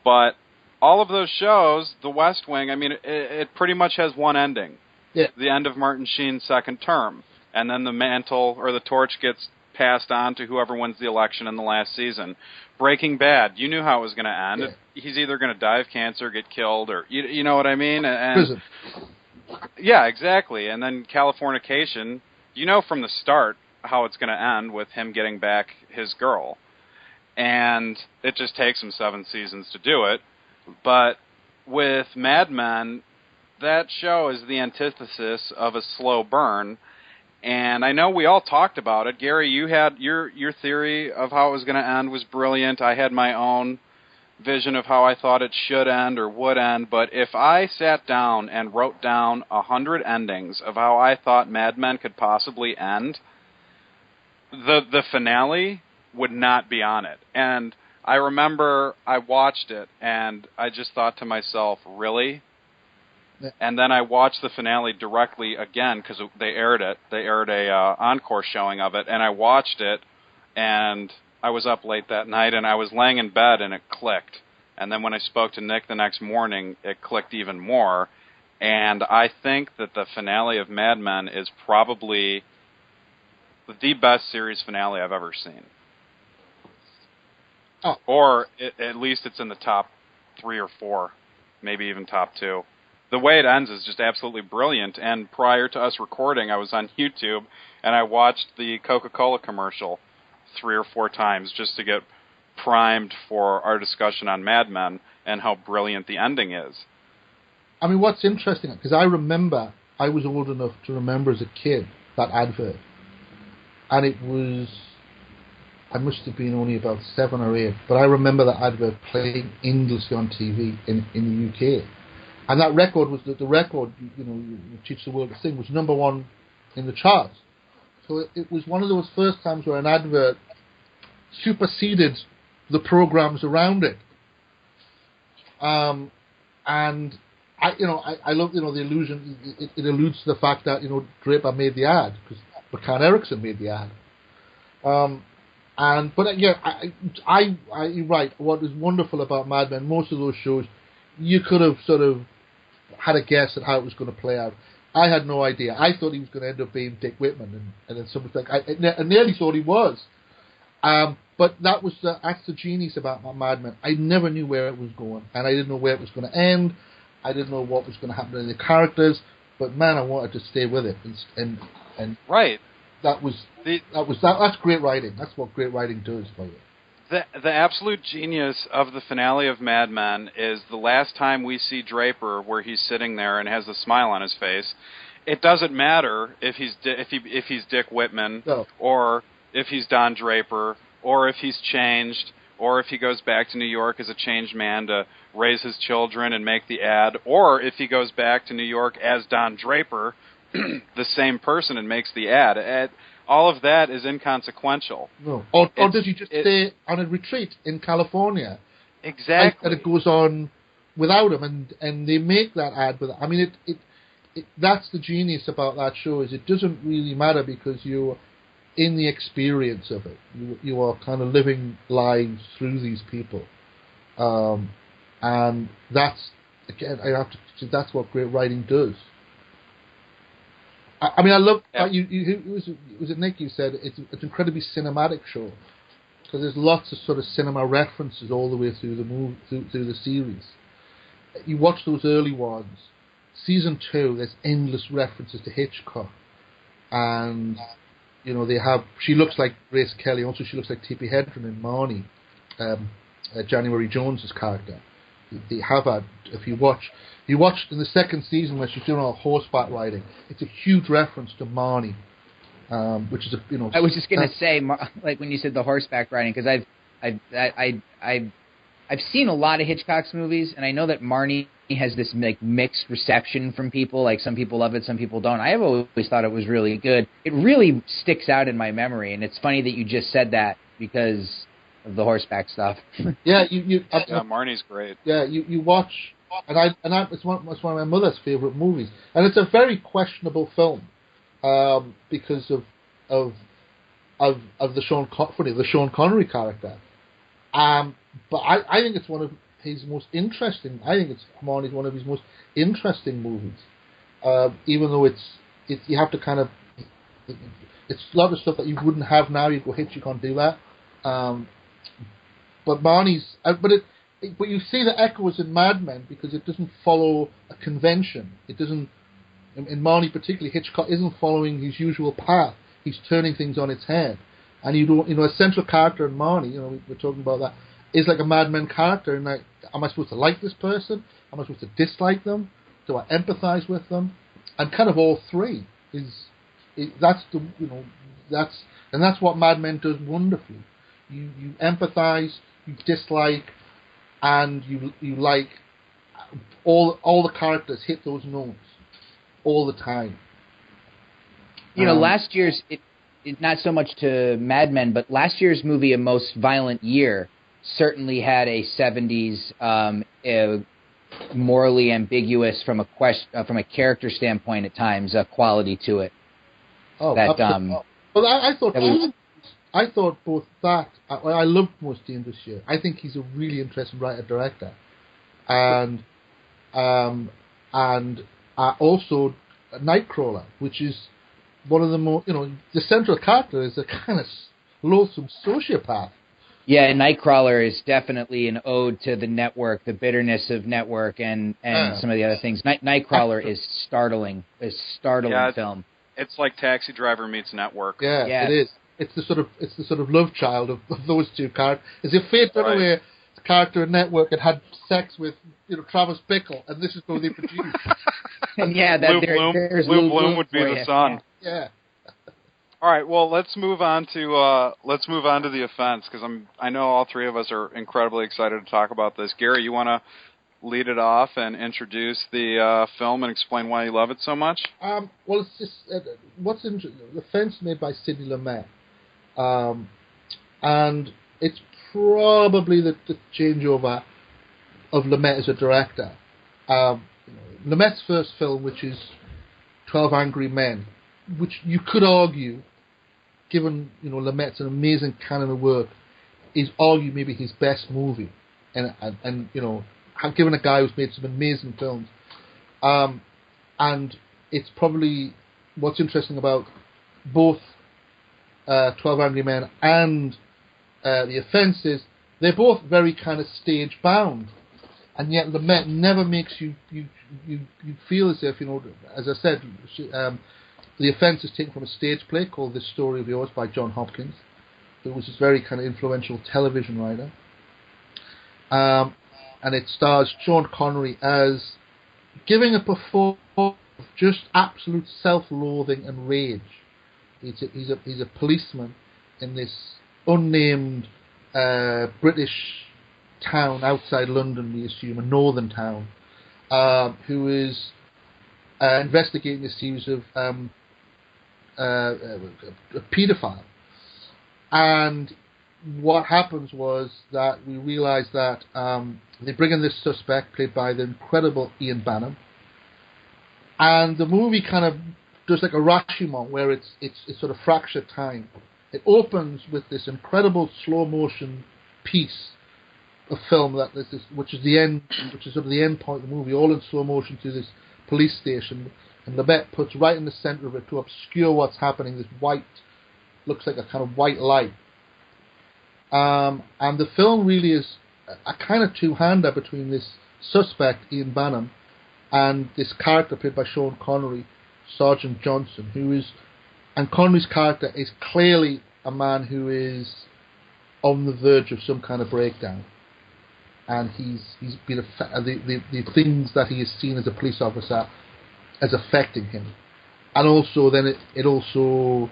But all of those shows, The West Wing, it pretty much has one ending. Yeah. The end of Martin Sheen's second term. And then the mantle or the torch gets passed on to whoever wins the election in the last season. Breaking Bad, you knew how it was going to end. Yeah. He's either going to die of cancer, get killed, or you know what I mean? And, Prison. Yeah, exactly. And then Californication, you know from the start how it's going to end with him getting back his girl. And it just takes him 7 seasons to do it. But with Mad Men, that show is the antithesis of a slow burn. And I know we all talked about it. Gary, you had your theory of how it was going to end was brilliant. I had my own vision of how I thought it should end or would end. But if I sat down and wrote down 100 endings of how I thought Mad Men could possibly end, the finale would not be on it. And I remember I watched it, and I just thought to myself, really? And then I watched the finale directly again because they aired it. They aired a encore showing of it, and I watched it, and I was up late that night, and I was laying in bed, and it clicked. And then when I spoke to Nick the next morning, it clicked even more. And I think that the finale of Mad Men is probably the best series finale I've ever seen. Oh. Or at least it's in the top 3 or 4, maybe even top 2. The way it ends is just absolutely brilliant. And prior to us recording, I was on YouTube, and I watched the Coca-Cola commercial 3 or 4 times just to get primed for our discussion on Mad Men and how brilliant the ending is. I mean, what's interesting, because I remember, I was old enough to remember as a kid that advert. And it was, I must have been only about 7 or 8, but I remember that advert playing endlessly on TV in the UK. And that record was the record, you Teach the World to Sing, was number 1 in the charts. So it was one of those first times where an advert superseded the programs around it. And I love, the illusion, it alludes to the fact that, Draper made the ad, because McCann Erickson made the ad. But you're right, what is wonderful about Mad Men, most of those shows, you could have sort of had a guess at how it was going to play out. I had no idea. I thought he was going to end up being Dick Whitman, and then something like I nearly thought he was. But that's the genius about Mad Men. I never knew where it was going, and I didn't know where it was going to end. I didn't know what was going to happen to the characters, but man, I wanted to stay with it. And right, that's great writing. That's what great writing does for you. The absolute genius of the finale of Mad Men is the last time we see Draper, where he's sitting there and has a smile on his face. It doesn't matter if he's Dick Whitman, no, or if he's Don Draper, or if he's changed, or if he goes back to New York as a changed man to raise his children and make the ad, or if he goes back to New York as Don Draper, the same person, and makes the ad. All of that is inconsequential. No. Or does he just stay on a retreat in California? Exactly. And it goes on without him, and they make that ad with it. I mean, that's the genius about that show, is it doesn't really matter because you're in the experience of it. You are kind of living lives through these people. And that's, again, that's what great writing does. I mean, I love was it Nick? You said it's an incredibly cinematic show because there's lots of sort of cinema references all the way through through the series. You watch those early ones, season 2. There's endless references to Hitchcock, and they have. She looks like Grace Kelly. Also, she looks like Tippi Hedren in Marnie, January Jones's character. They have if you watch You watched in the second season where she's doing all horseback riding. It's a huge reference to Marnie, which is I was just going to say, like when you said the horseback riding, because I've seen a lot of Hitchcock's movies, and I know that Marnie has this like mixed reception from people. Like some people love it, some people don't. I have always thought it was really good. It really sticks out in my memory, and it's funny that you just said that because of the horseback stuff. Yeah, Marnie's great. Yeah, you watch, it's one of my mother's favorite movies, and it's a very questionable film because of the Sean Connery character. But I think it's one of his most interesting. I think Marnie's one of his most interesting movies. Even though it's you have to kind of, it's a lot of stuff that you wouldn't have now. You go Hitch, you can't do that. But Marnie's, but you see the echoes in Mad Men because it doesn't follow a convention. It doesn't. In Marnie particularly, Hitchcock isn't following his usual path. He's turning things on its head. And a central character in Marnie, we're talking about that, is like a Mad Men character. And like, am I supposed to like this person? Am I supposed to dislike them? Do I empathize with them? And kind of all three that's what Mad Men does wonderfully. You empathize, you dislike, and you like. All the characters hit those notes all the time. Last year's not so much to Mad Men, but last year's movie, A Most Violent Year, certainly had a 70s morally ambiguous from a character standpoint at times quality to it. Oh, well, I thought both that. I loved Most Dangerous Year. I think he's a really interesting writer director, and also Nightcrawler, which is one of the more, the central character is a kind of loathsome sociopath. Yeah, Nightcrawler is definitely an ode to the network, the bitterness of network, and some of the other things. Nightcrawler is startling. Film. It's like Taxi Driver meets Network. Yeah, it is. It's the sort of love child of those two characters. As if Faye Dunaway, character in Network, had sex with Travis Bickle, and this is what they produced. And yeah, there's Lou Bloom would be the son. Yeah. All right. Well, let's move on to The Offense, because I know all three of us are incredibly excited to talk about this. Gary, you want to lead it off and introduce the film and explain why you love it so much? Well, it's just what's interesting. The Offense made by Sidney Lumet, and it's probably the changeover of Lumet as a director. Lumet's first film, which is 12 Angry Men, which you could argue, given Lumet's an amazing canon of work, is arguably maybe his best movie, and given a guy who's made some amazing films, and it's probably what's interesting about both 12 Angry Men and The Offence is they're both very kind of stage bound, and yet Lumet never makes you feel as if as I said, The Offence is taken from a stage play called This Story of Yours by John Hopkins, who was this very kind of influential television writer, and it stars Sean Connery as giving a performance of just absolute self-loathing and rage. He's a policeman in this unnamed British town outside London, we assume, a northern town, who is investigating a series of a paedophile. And what happens was that we realised that they bring in this suspect played by the incredible Ian Bannum, and the movie kind of does like a Rashomon where it's sort of fractured time. It opens with this incredible slow motion piece of film which is sort of the end point of the movie, all in slow motion to this police station, and Lumet puts right in the centre of it to obscure what's happening. This white, looks like a kind of white light, and the film really is a kind of two-hander between this suspect Ian Bannum and this character played by Sean Connery, Sergeant Johnson, and Connery's character is clearly a man who is on the verge of some kind of breakdown. and he's been the things that he has seen as a police officer as affecting him, and also then it also,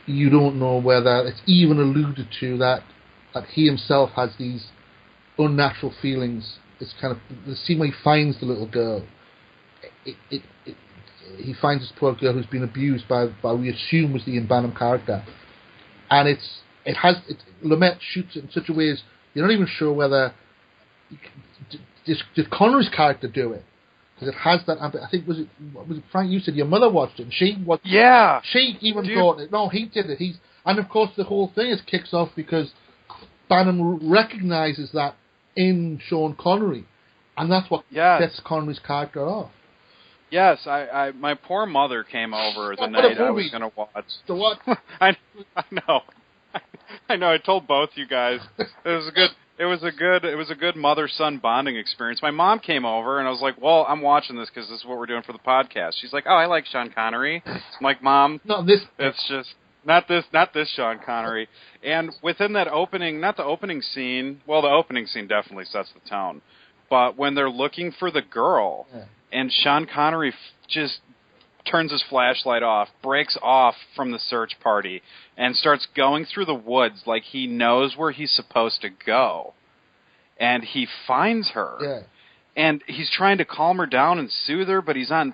you don't know whether it's even alluded to that he himself has these unnatural feelings. It's kind of the scene where he finds the little girl. He finds this poor girl who's been abused by we assume was the Ian Banham character, and Lumet shoots it in such a way as you're not even sure whether did Connery's character do it, because it has that. I think was it Frank? You said your mother watched it, and she watched. Yeah, she even thought it. No, he did it. And of course the whole thing kicks off because Banham recognises that in Sean Connery, and that's what sets Connery's character off. Yes, my poor mother came over the night I was going to watch. So what? I know. I know. I told both you guys it was a good mother-son bonding experience. My mom came over and I was like, "Well, I'm watching this because this is what we're doing for the podcast." She's like, "Oh, I like Sean Connery." I'm like, "Mom, it's just not this Sean Connery." And within that opening, not the opening scene. Well, the opening scene definitely sets the tone, but when they're looking for the girl. Yeah. And Sean Connery just turns his flashlight off, breaks off from the search party, and starts going through the woods like he knows where he's supposed to go. And he finds her. Yeah. And he's trying to calm her down and soothe her, but he's on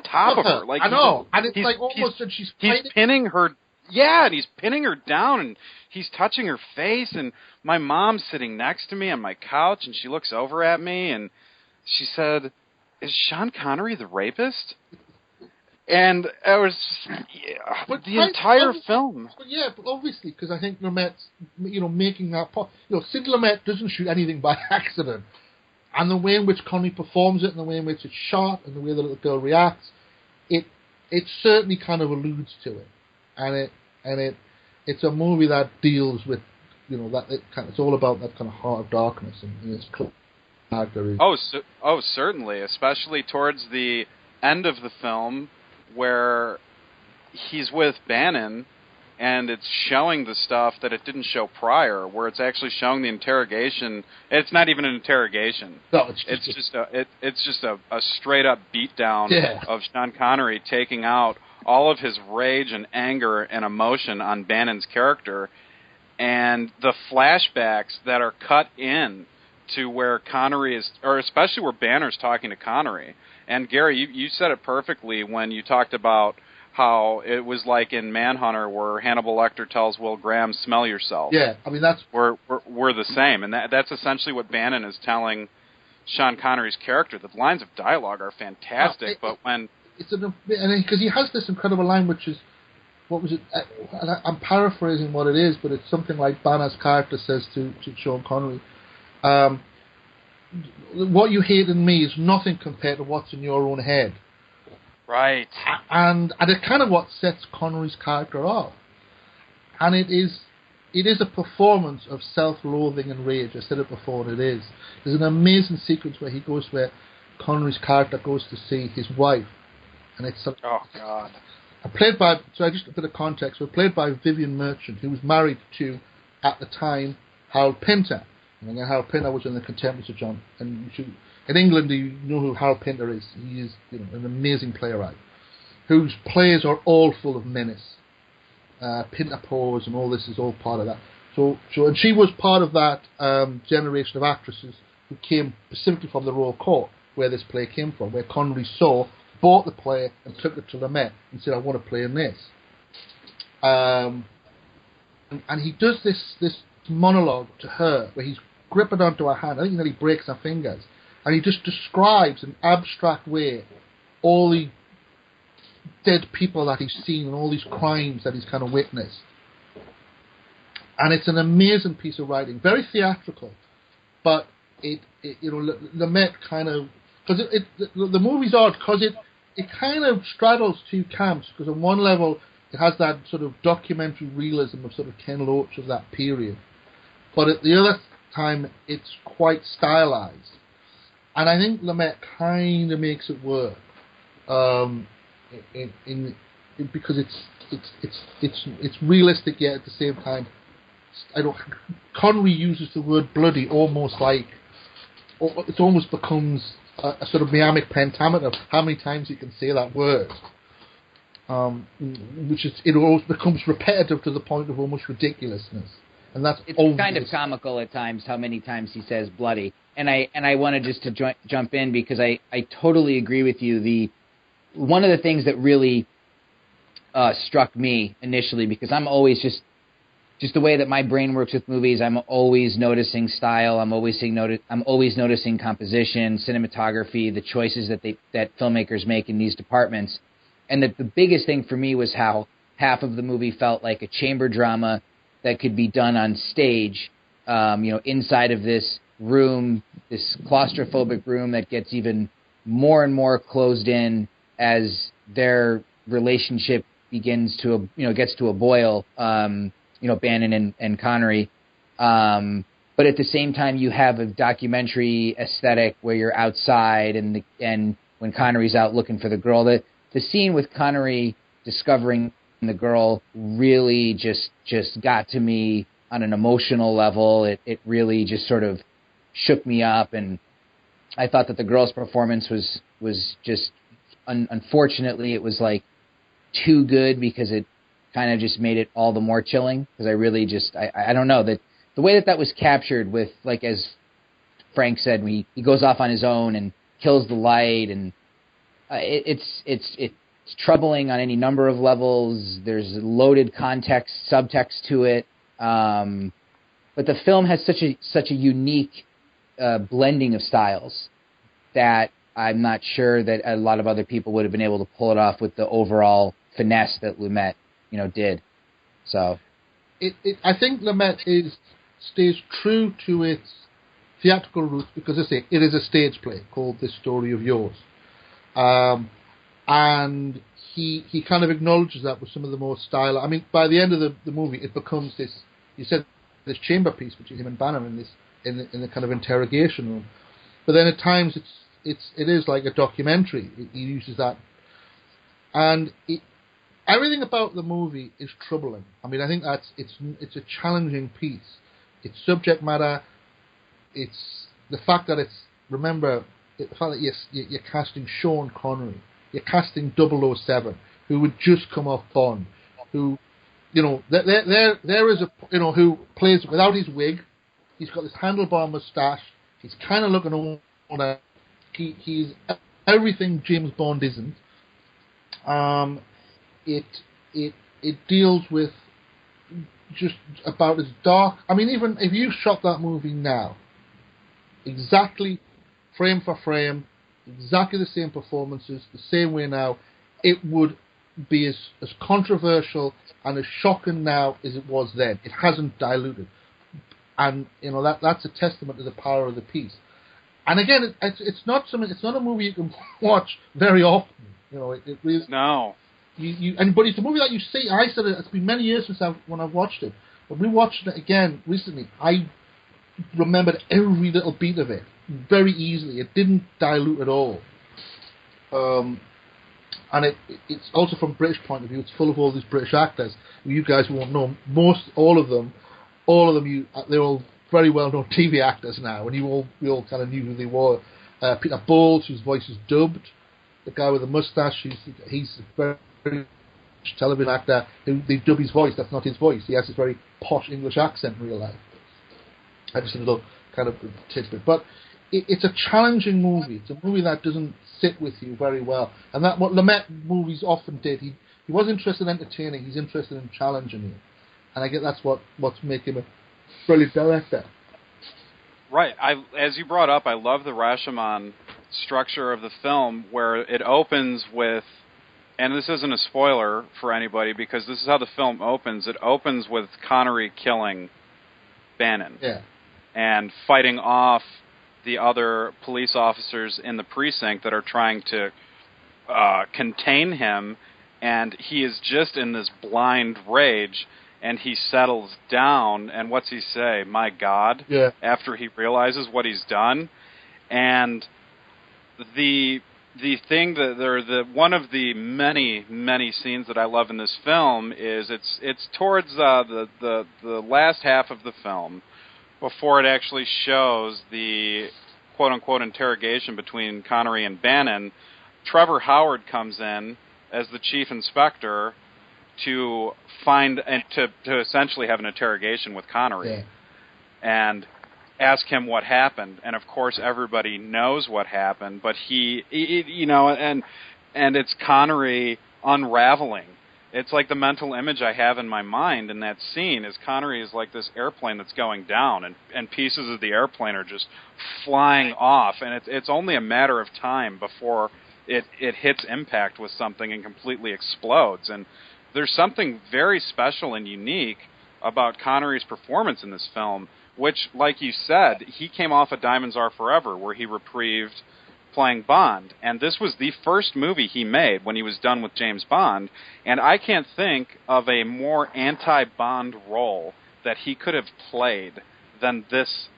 top of her. Like I know. And it's like almost that she's pinning her. Yeah, and he's pinning her down, and he's touching her face. And my mom's sitting next to me on my couch, and she looks over at me, and she said, "Is Sean Connery the rapist?" And it was the entire film. But yeah, but obviously, because I think Lumet's, making that point. Sidney Lumet doesn't shoot anything by accident, and the way in which Connery performs it, and the way in which it's shot, and the way the little girl reacts, it certainly kind of alludes to it, and it's a movie that deals with, it's all about that kind of heart of darkness and its character. Certainly, especially towards the end of the film where he's with Bannon and it's showing the stuff that it didn't show prior, where it's actually showing the interrogation. It's not even an interrogation. No, it's just a straight up beatdown of Sean Connery taking out all of his rage and anger and emotion on Bannon's character, and the flashbacks that are cut in to where Connery is, or especially where Banner's talking to Connery. And Gary, you said it perfectly when you talked about how it was like in Manhunter where Hannibal Lecter tells Will Graham, "Smell yourself." Yeah, I mean that's we're the same, and that's essentially what Bannon is telling Sean Connery's character. The lines of dialogue are fantastic, but when because he has this incredible line, which is, what was it? I'm paraphrasing what it is, but it's something like Banner's character says to Sean Connery. What you hate in me is nothing compared to what's in your own head. Right. And it's kind of what sets Connery's character off. And it is a performance of self-loathing and rage. I said it before, and it is. There's an amazing sequence where Connery's character goes to see his wife, and it's oh God. Just a bit of context. Played by Vivian Merchant, who was married to, at the time, Harold Pinter. And then Harold Pinter was in the Contemporaries of John. And in England, you know who Harold Pinter is. He is an amazing playwright, whose plays are all full of menace. Pinter Pose and all this is all part of that. And she was part of that generation of actresses who came specifically from the Royal Court, where this play came from, where Connery bought the play and took it to Lumet and said, "I want to play in this." And he does this monologue to her where he's gripping onto her hand. I think that he breaks her fingers, and he just describes in abstract way all the dead people that he's seen and all these crimes that he's kind of witnessed. And it's an amazing piece of writing, very theatrical, but Lumet kind of, because the movie's odd because it kind of straddles two camps, because on one level it has that sort of documentary realism of sort of Ken Loach of that period, but at the other time it's quite stylized, and I think Lumet kind of makes it work because it's realistic yet at the same time. Connery uses the word bloody almost like it almost becomes a sort of miamic pentameter, how many times you can say that word. Which is, it always becomes repetitive to the point of almost ridiculousness. And that's it's kind of comical at times how many times he says bloody. And I wanted just to jump in because I totally agree with you. One of the things that really struck me initially, because I'm always just the way that my brain works with movies, I'm always noticing style, I'm always noticing composition, cinematography, the choices that filmmakers make in these departments. And the biggest thing for me was how half of the movie felt like a chamber drama that could be done on stage, inside of this room, this claustrophobic room that gets even more and more closed in as their relationship gets to a boil, Bannon and Connery. But at the same time, you have a documentary aesthetic where you're outside and when Connery's out looking for the girl, the scene with Connery discovering the girl really just got to me on an emotional level. It really just sort of shook me up, and I thought that the girl's performance was just unfortunately it was like too good, because it kind of just made it all the more chilling, because I really just I don't know, that the way that was captured with, like as Frank said, he goes off on his own and kills the light, and it's troubling on any number of levels. There's loaded subtext to it, but the film has such a unique blending of styles that I'm not sure that a lot of other people would have been able to pull it off with the overall finesse that Lumet, did. So, I think Lumet stays true to its theatrical roots, because I say it is a stage play called This Story of Yours. And he kind of acknowledges that with some of the more style. I mean, by the end of the movie, it becomes this. You said this chamber piece, which is him and Banner in the kind of interrogation room. But then at times it is like a documentary. He uses that, and everything about the movie is troubling. I mean, I think it's a challenging piece. It's subject matter. It's the fact that the fact that you're casting Sean Connery. You're casting 007, who would just come off Bond, who, there is who plays without his wig. He's got this handlebar moustache. He's kind of looking older. He's everything James Bond isn't. It deals with just about as dark. I mean, even if you shot that movie now, exactly frame for frame, exactly the same performances, the same way now, it would be as controversial and as shocking now as it was then. It hasn't diluted. And, that's a testament to the power of the piece. And again, it's not a movie you can watch very often. It really, no. But it's a movie that you see. I said it's been many years since when I've watched it. But we watched it again recently. I remembered every little beat of it very easily. It didn't dilute at all. And it's also, from a British point of view, it's full of all these British actors. You guys won't know all of them. They're all very well-known TV actors now, and we all kind of knew who they were. Peter Bowles, whose voice is dubbed, the guy with the moustache, he's a very television actor. They dub his voice. That's not his voice. He has this very posh English accent in real life. I just a little kind of tidbit, but it's a challenging movie. It's a movie that doesn't sit with you very well, and that what Lumet movies often did. He was interested in entertaining. He's interested in challenging you, and I get that's what's making him a brilliant director. Right. As you brought up, I love the Rashomon structure of the film, where it opens with, and this isn't a spoiler for anybody because this is how the film opens. It opens with Connery killing Bannon. Yeah. And fighting off the other police officers in the precinct that are trying to contain him, and he is just in this blind rage, and he settles down, and what's he say? My God. Yeah. After he realizes what he's done. And the thing that one of the many scenes that I love in this film is it's towards the last half of the film, before it actually shows the quote-unquote interrogation between Connery and Bannon, Trevor Howard comes in as the chief inspector to find and to essentially have an interrogation with Connery and ask him what happened. And of course, everybody knows what happened, but and it's Connery unraveling. It's like the mental image I have in my mind in that scene is Connery is like this airplane that's going down, and pieces of the airplane are just flying off, and it's only a matter of time before it hits impact with something and completely explodes. And there's something very special and unique about Connery's performance in this film, which, like you said, he came off of Diamonds Are Forever, where he reprieved playing Bond, and this was the first movie he made when he was done with James Bond, and I can't think of a more anti-Bond role that he could have played than this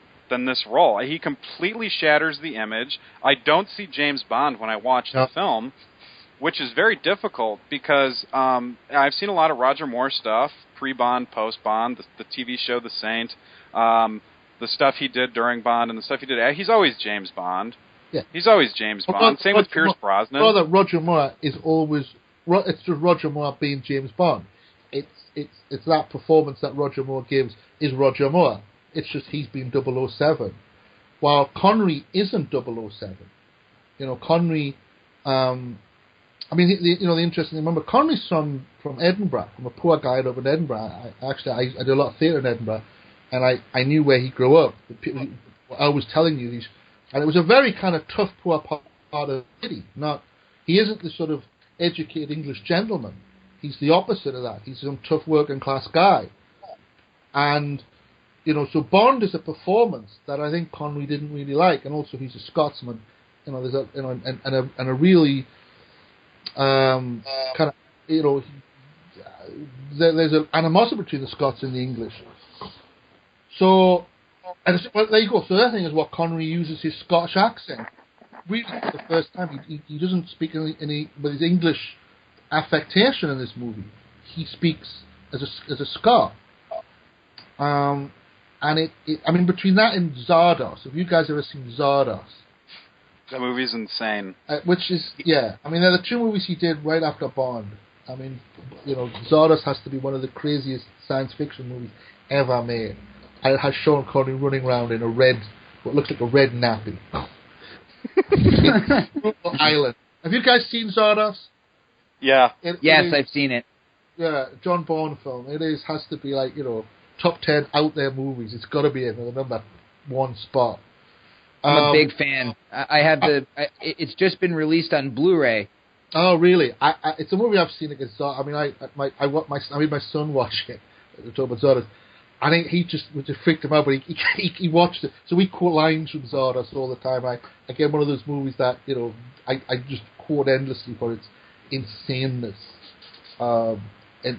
role. He completely shatters the image. I don't see James Bond when I watch the film, which is very difficult because I've seen a lot of Roger Moore stuff, pre-Bond, post-Bond, the TV show The Saint, the stuff he did during Bond and the stuff he did. He's always James Bond. Yeah. He's always James Bond. Same with Pierce Brosnan. Rather, Roger Moore is always. It's just Roger Moore being James Bond. It's that performance that Roger Moore gives is Roger Moore. It's just he's been 007, while Connery isn't 007. Connery. The interesting thing. Remember, Connery's from Edinburgh, from a poor guy over in Edinburgh. I did a lot of theatre in Edinburgh, and I knew where he grew up. The people, I was telling you these. And it was a very kind of tough, poor part of the city. He isn't the sort of educated English gentleman. He's the opposite of that. He's some tough working class guy. And, so Bond is a performance that I think Connery didn't really like. And also he's a Scotsman. There's a really kind of, there's an animosity between the Scots and the English. So... And there you go. So the other thing is what Connery uses his Scottish accent. Really, for the first time, he doesn't speak any with his English affectation in this movie. He speaks as a Scot. And between that and Zardos, have you guys ever seen Zardos? That movie's insane. Which is they're the two movies he did right after Bond. Zardos has to be one of the craziest science fiction movies ever made. It has Sean Connery running around in what looks like a red nappy. Island. Have you guys seen Zardos? Yeah. I've seen it. Yeah, John Bourne film. Has to be like, top 10 out there movies. It's got to be in the number one spot. I'm a big fan. It's just been released on Blu-ray. Oh, really? It's a movie I've seen against Zardos. I made my son watch it. Talk about Zardos. I think he just freaked him out, but he watched it. So we quote lines from Zardos all the time. Again, one of those movies that I just quote endlessly for its insaneness, and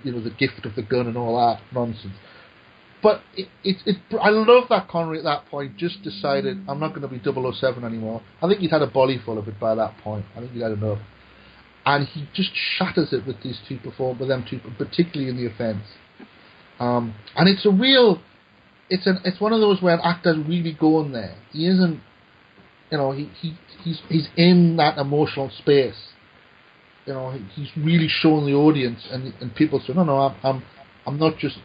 the gift of the gun and all that nonsense. But I love that Connery at that point just decided I'm not going to be 007 anymore. I think he'd had a belly full of it by that point. I think he'd had enough, and he just shatters it with these two them two, particularly in The Offence. And it's it's one of those where an actor's really going there. He isn't, he's in that emotional space. He's really showing the audience and people say, no, I'm not just,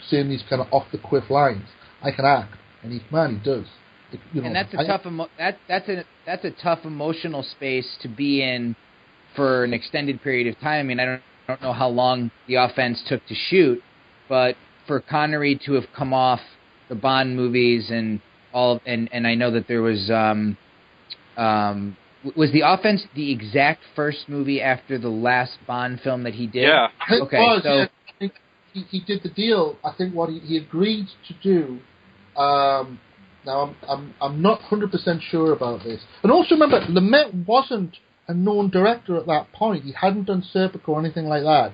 saying these kind of off the cliff lines. I can act, and he does. And that's that's a tough emotional space to be in for an extended period of time. I don't know how long The Offence took to shoot. But for Connery to have come off the Bond movies and all, and I know that there was The Offence the exact first movie after the last Bond film that he did? Yeah. I think he did the deal. I think what he agreed to do. Now I'm not 100% sure about this. And also remember, Lumet wasn't a known director at that point. He hadn't done Serpico or anything like that.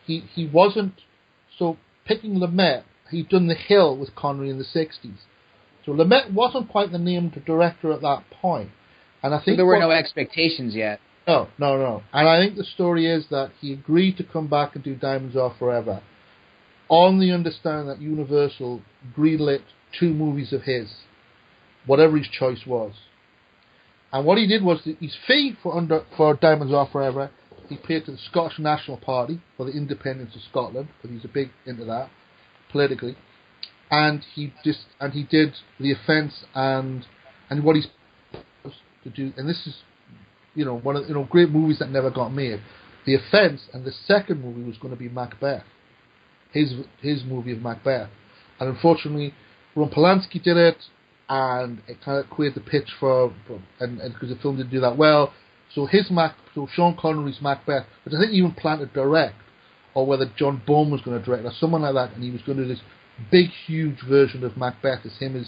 He wasn't so. Picking Lumet, he'd done The Hill with Connery in the 60s. So Lumet wasn't quite the named director at that point. And I think so there were no expectations yet. No. And I think the story is that he agreed to come back and do Diamonds Are Forever on the understanding that Universal greenlit 2 movies of his, whatever his choice was. And what he did was his fee for Diamonds Are Forever, he paid to the Scottish National Party for the independence of Scotland, because he's a big into that politically. And he did The Offence and what he's supposed to do. And this is, one of great movies that never got made. The Offence, and the second movie was going to be Macbeth, his movie of Macbeth. And unfortunately, Roman Polanski did it, and it kind of cleared the pitch and because the film didn't do that well. So Sean Connery's Macbeth, which I think he even planned to direct, or whether John Bourne was going to direct, or someone like that, and he was going to do this big, huge version of Macbeth as him as,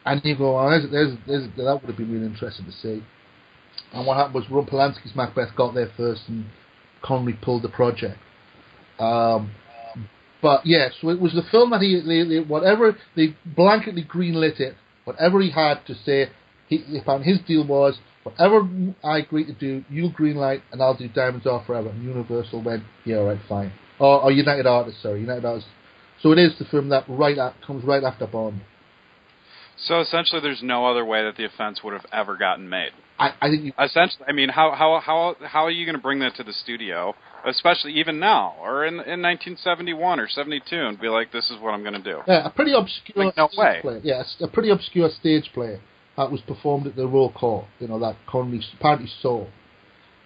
and you go, oh, that would have been really interesting to see. And what happened was Roman Polanski's Macbeth got there first, and Connery pulled the project. But yeah, so it was the film that they blanketly greenlit it. Whatever he had to say, he found his deal was, whatever I agree to do, you'll greenlight, and I'll do Diamonds Are Forever. And Universal went, yeah, all right, fine. Or United Artists. So it is the film that comes right after Bond. So essentially, there's no other way that The Offence would have ever gotten made. I think essentially, I mean, how are you going to bring that to the studio, especially even now, or in 1971 or 72, and be like, this is what I'm going to do? Yeah, a pretty obscure play. Yeah, a pretty obscure stage play that was performed at the Royal Court. That Connery apparently saw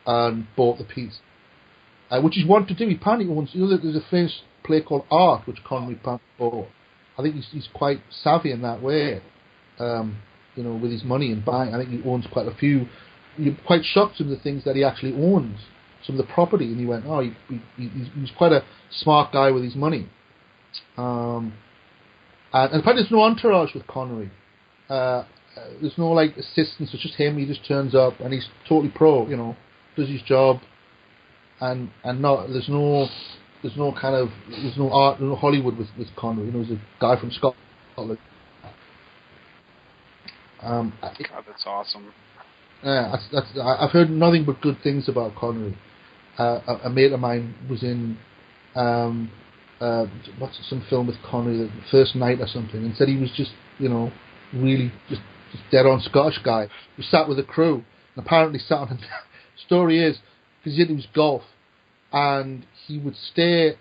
and bought the piece, which he's wanted to do. He apparently owns. There's a famous play called Art, which Connery apparently bought. I think he's quite savvy in that way. With his money and buying. I think he owns quite a few. You're quite shocked some of the things that he actually owns, some of the property, and he went, oh, he's quite a smart guy with his money. And apparently there's no entourage with Connery. There's no assistants. It's just him. He just turns up and he's totally pro. Does his job, and not there's no art, no Hollywood with Connery. He's a guy from Scotland. God, that's awesome. Yeah, I've heard nothing but good things about Connery. A mate of mine was in what's some film with Connery, The First Night or something, and said he was just really just dead on Scottish guy who sat with the crew, and apparently sat on. Story is because he was golf, and he stayed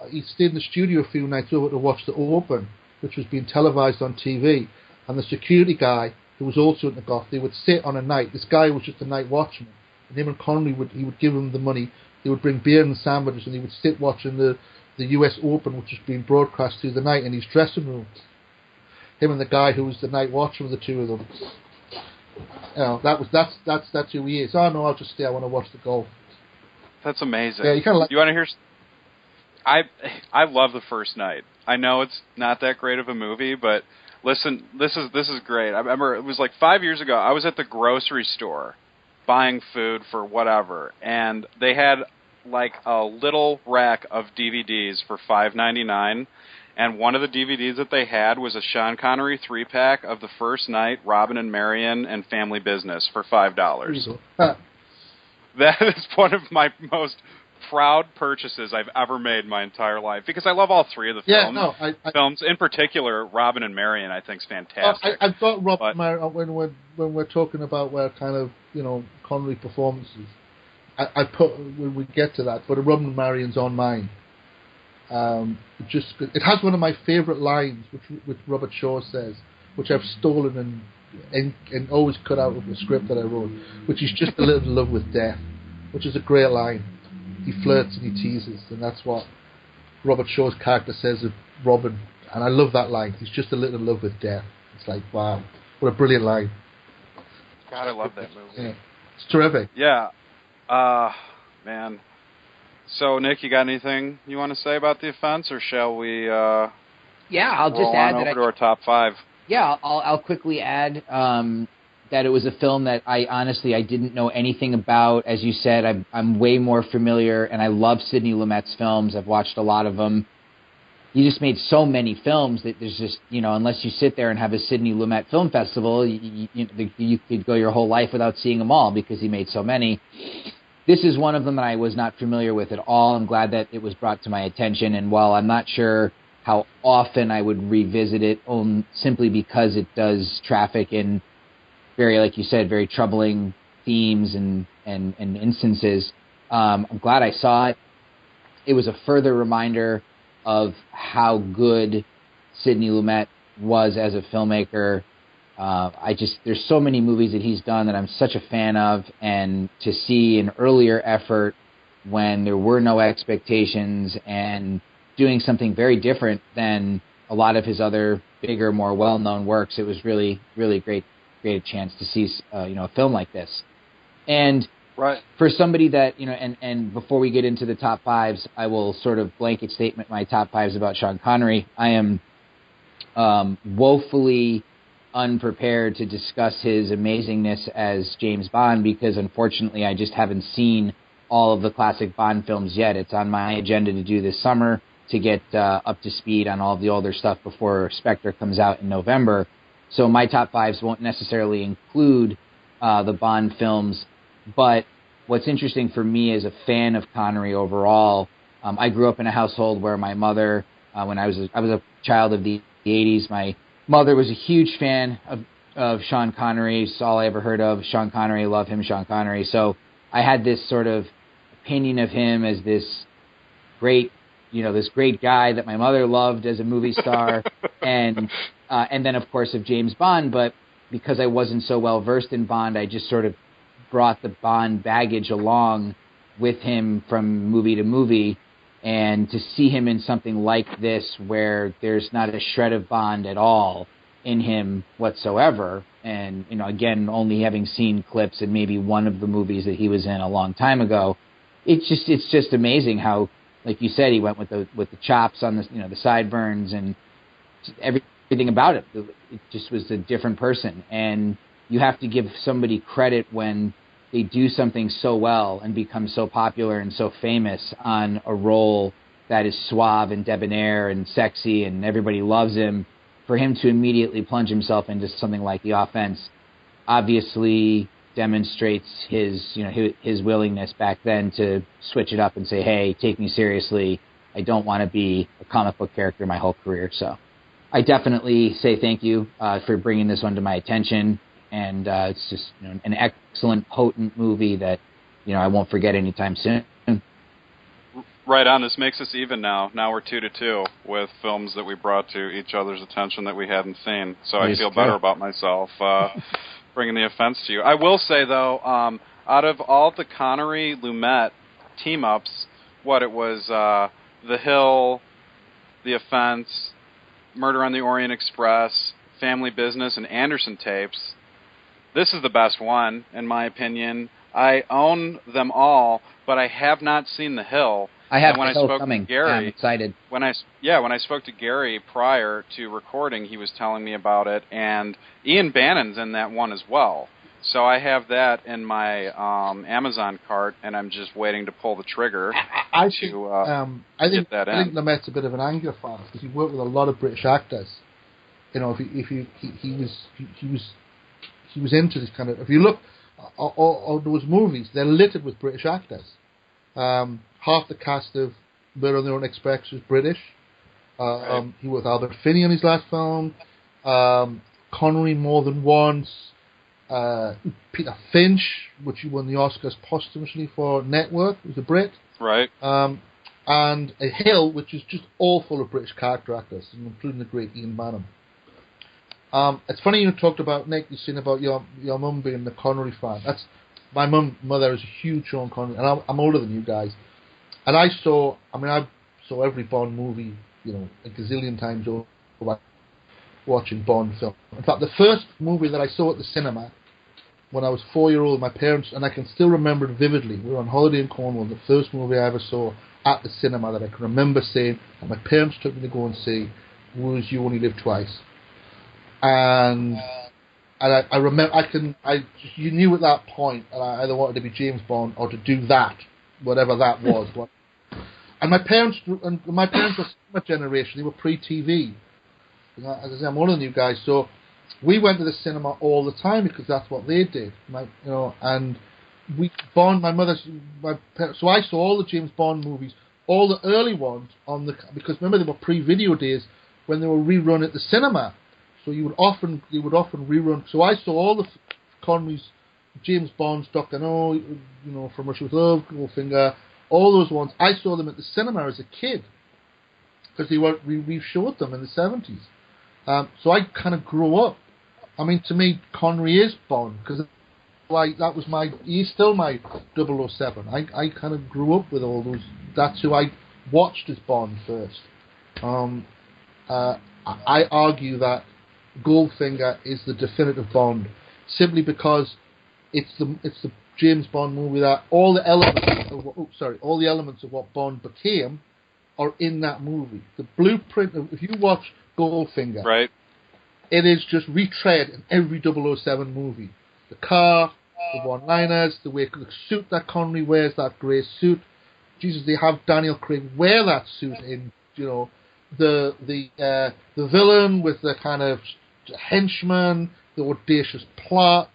in the studio a few nights over to watch the Open, which was being televised on TV, and the security guy, who was also in the golf, they would sit on a night. This guy was just a night watchman, and him and Connery would give him the money. They would bring beer and sandwiches, and he would sit watching the US Open, which was being broadcast through the night in his dressing room. Him and the guy who was the night watchman, the two of them. That's who he is. Oh no, I'll just stay. I want to watch the golf. That's amazing. Yeah, you kind of You want to hear? I love The First Night. I know it's not that great of a movie, but listen, this is great. I remember it was 5 years ago. I was at the grocery store buying food for whatever, and they had a little rack of DVDs for $5.99, and one of the DVDs that they had was a Sean Connery 3-pack of The First Night, Robin and Marion, and Family Business for $5. That is one of my most proud purchases I've ever made in my entire life, because I love all three of the films. Yeah, no, films in particular, Robin and Marion, I think is fantastic. I've got Robin and Marion when we're talking about where kind of Connery performances. When we get to that, but Robin and Marion's on mine. It has one of my favourite lines, which Robert Shaw says, which I've stolen and always cut out of the script that I wrote, which is just a little in love with death, which is a great line. He flirts and he teases, and that's what Robert Shaw's character says of Robin, and I love that line. He's just a little in love with death. It's wow, what a brilliant line. God, I love that movie. Yeah. It's terrific. Yeah. Man. So, Nick, you got anything you want to say about The Offence, or shall we I'll just add that to our top five? Yeah, I'll quickly add that it was a film that I didn't know anything about. As you said, I'm way more familiar, and I love Sidney Lumet's films. I've watched a lot of them. He just made so many films that there's just, unless you sit there and have a Sidney Lumet film festival, you could go your whole life without seeing them all because he made so many. This is one of them that I was not familiar with at all. I'm glad that it was brought to my attention, and while I'm not sure how often I would revisit it, simply because it does traffic in very, like you said, very troubling themes and instances. I'm glad I saw it. It was a further reminder of how good Sidney Lumet was as a filmmaker. There's so many movies that he's done that I'm such a fan of, and to see an earlier effort when there were no expectations and doing something very different than a lot of his other bigger, more well-known works, it was really, really great a chance to see a film like this. And right. For somebody that, and before we get into the top fives, I will sort of blanket statement my top fives about Sean Connery. I am woefully unprepared to discuss his amazingness as James Bond because, unfortunately, I just haven't seen all of the classic Bond films yet. It's on my agenda to do this summer to get up to speed on all of the older stuff before Spectre comes out in November. So my top fives won't necessarily include the Bond films. But what's interesting for me as a fan of Connery overall, I grew up in a household where my mother, when I was a child of the 80s, my mother was a huge fan of Sean Connery. It's all I ever heard of. Sean Connery, love him, Sean Connery. So I had this sort of opinion of him as this great guy that my mother loved as a movie star, and then of course of James Bond. But because I wasn't so well versed in Bond, I just sort of brought the Bond baggage along with him from movie to movie. And to see him in something like this, where there's not a shred of Bond at all in him whatsoever, and again, only having seen clips and maybe one of the movies that he was in a long time ago, it's just amazing how, like you said, he went with the chops on the sideburns and everything about it. It just was a different person, and you have to give somebody credit when they do something so well and become so popular and so famous on a role that is suave and debonair and sexy and everybody loves him. For him to immediately plunge himself into something like The Offence obviously demonstrates his willingness back then to switch it up and say, hey, take me seriously. I don't want to be a comic book character my whole career. So I definitely say thank you for bringing this one to my attention. And it's just an excellent, potent movie that I won't forget anytime soon. Right on. This makes us even now. Now we're 2-2 with films that we brought to each other's attention that we hadn't seen. So I feel better about myself bringing The Offense to you. I will say, though, out of all the Connery Lumet team-ups, it was The Hill, The Offense, Murder on the Orient Express, Family Business, and Anderson Tapes, this is the best one, in my opinion. I own them all, but I have not seen The Hill. I have The Hill coming. I'm excited. When I spoke to Gary prior to recording, he was telling me about it, and Ian Bannon's in that one as well. So I have that in my Amazon cart, and I'm just waiting to pull the trigger I think that in. I think Lumet's a bit of an angler fan because he worked with a lot of British actors. He was into this kind of. If you look at those movies, they're littered with British actors. Half the cast of Murder on the Orient Express was British. Right. He was Albert Finney on his last film. Connery more than once. Peter Finch, which he won the Oscars posthumously for Network, was a Brit. Right. And A Hill, which is just all full of British character actors, including the great Ian Bannon. It's funny you talked about, Nick, you've seen about your mum being the Connery fan. That's my mother is a huge Sean Connery, and I'm older than you guys. And I saw every Bond movie, a gazillion times over watching Bond film. In fact, the first movie that I saw at the cinema when I was 4-year-old, my parents, and I can still remember it vividly, we were on holiday in Cornwall, the first movie I ever saw at the cinema that I can remember seeing, and my parents took me to go and see, was You Only Live Twice. And I remember, you knew at that point that I either wanted to be James Bond or to do that, whatever that was. And my parents were my generation, they were pre-TV. As I say, I'm older than you guys, so we went to the cinema all the time because that's what they did. And so I saw all the James Bond movies, all the early ones because remember they were pre-video days when they were rerun at the cinema. So you would often rerun. So I saw all the Connery's James Bond's Dr. No, From Russia with Love, Goldfinger, all those ones. I saw them at the cinema as a kid because we showed them in the 70s. So I kind of grew up. I mean, to me, Connery is Bond because he's still my 007. I kind of grew up with all those. That's who I watched as Bond first. I argue that Goldfinger is the definitive Bond simply because it's the James Bond movie that all the elements of what Bond became are in that movie. The blueprint of, if you watch Goldfinger, right, it is just retread in every 007 movie. The car, the one-liners, the suit that Connery wears, that grey suit. Jesus, they have Daniel Craig wear that suit in, the villain with the kind of henchman, the audacious plot,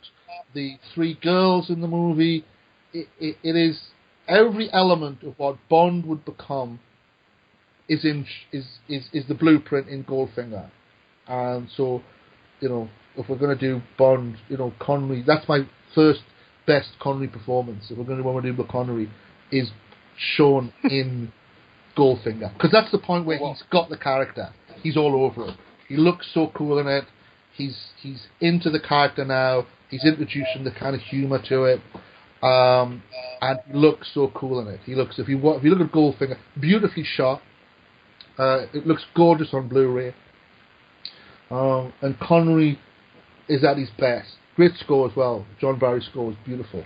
the three girls in the movie. It is every element of what Bond would become is the blueprint in Goldfinger. And so, if we're going to do Bond, Connery, that's my first best Connery performance. If we're going to do Connery, is shown in Goldfinger, because that's the point where he's got the character. He's all over it. He looks so cool in it. He's into the character now. He's introducing the kind of humour to it, and he looks so cool in it. He looks, if you look at Goldfinger, beautifully shot. It looks gorgeous on Blu-ray. And Connery is at his best. Great score as well. John Barry's score is beautiful.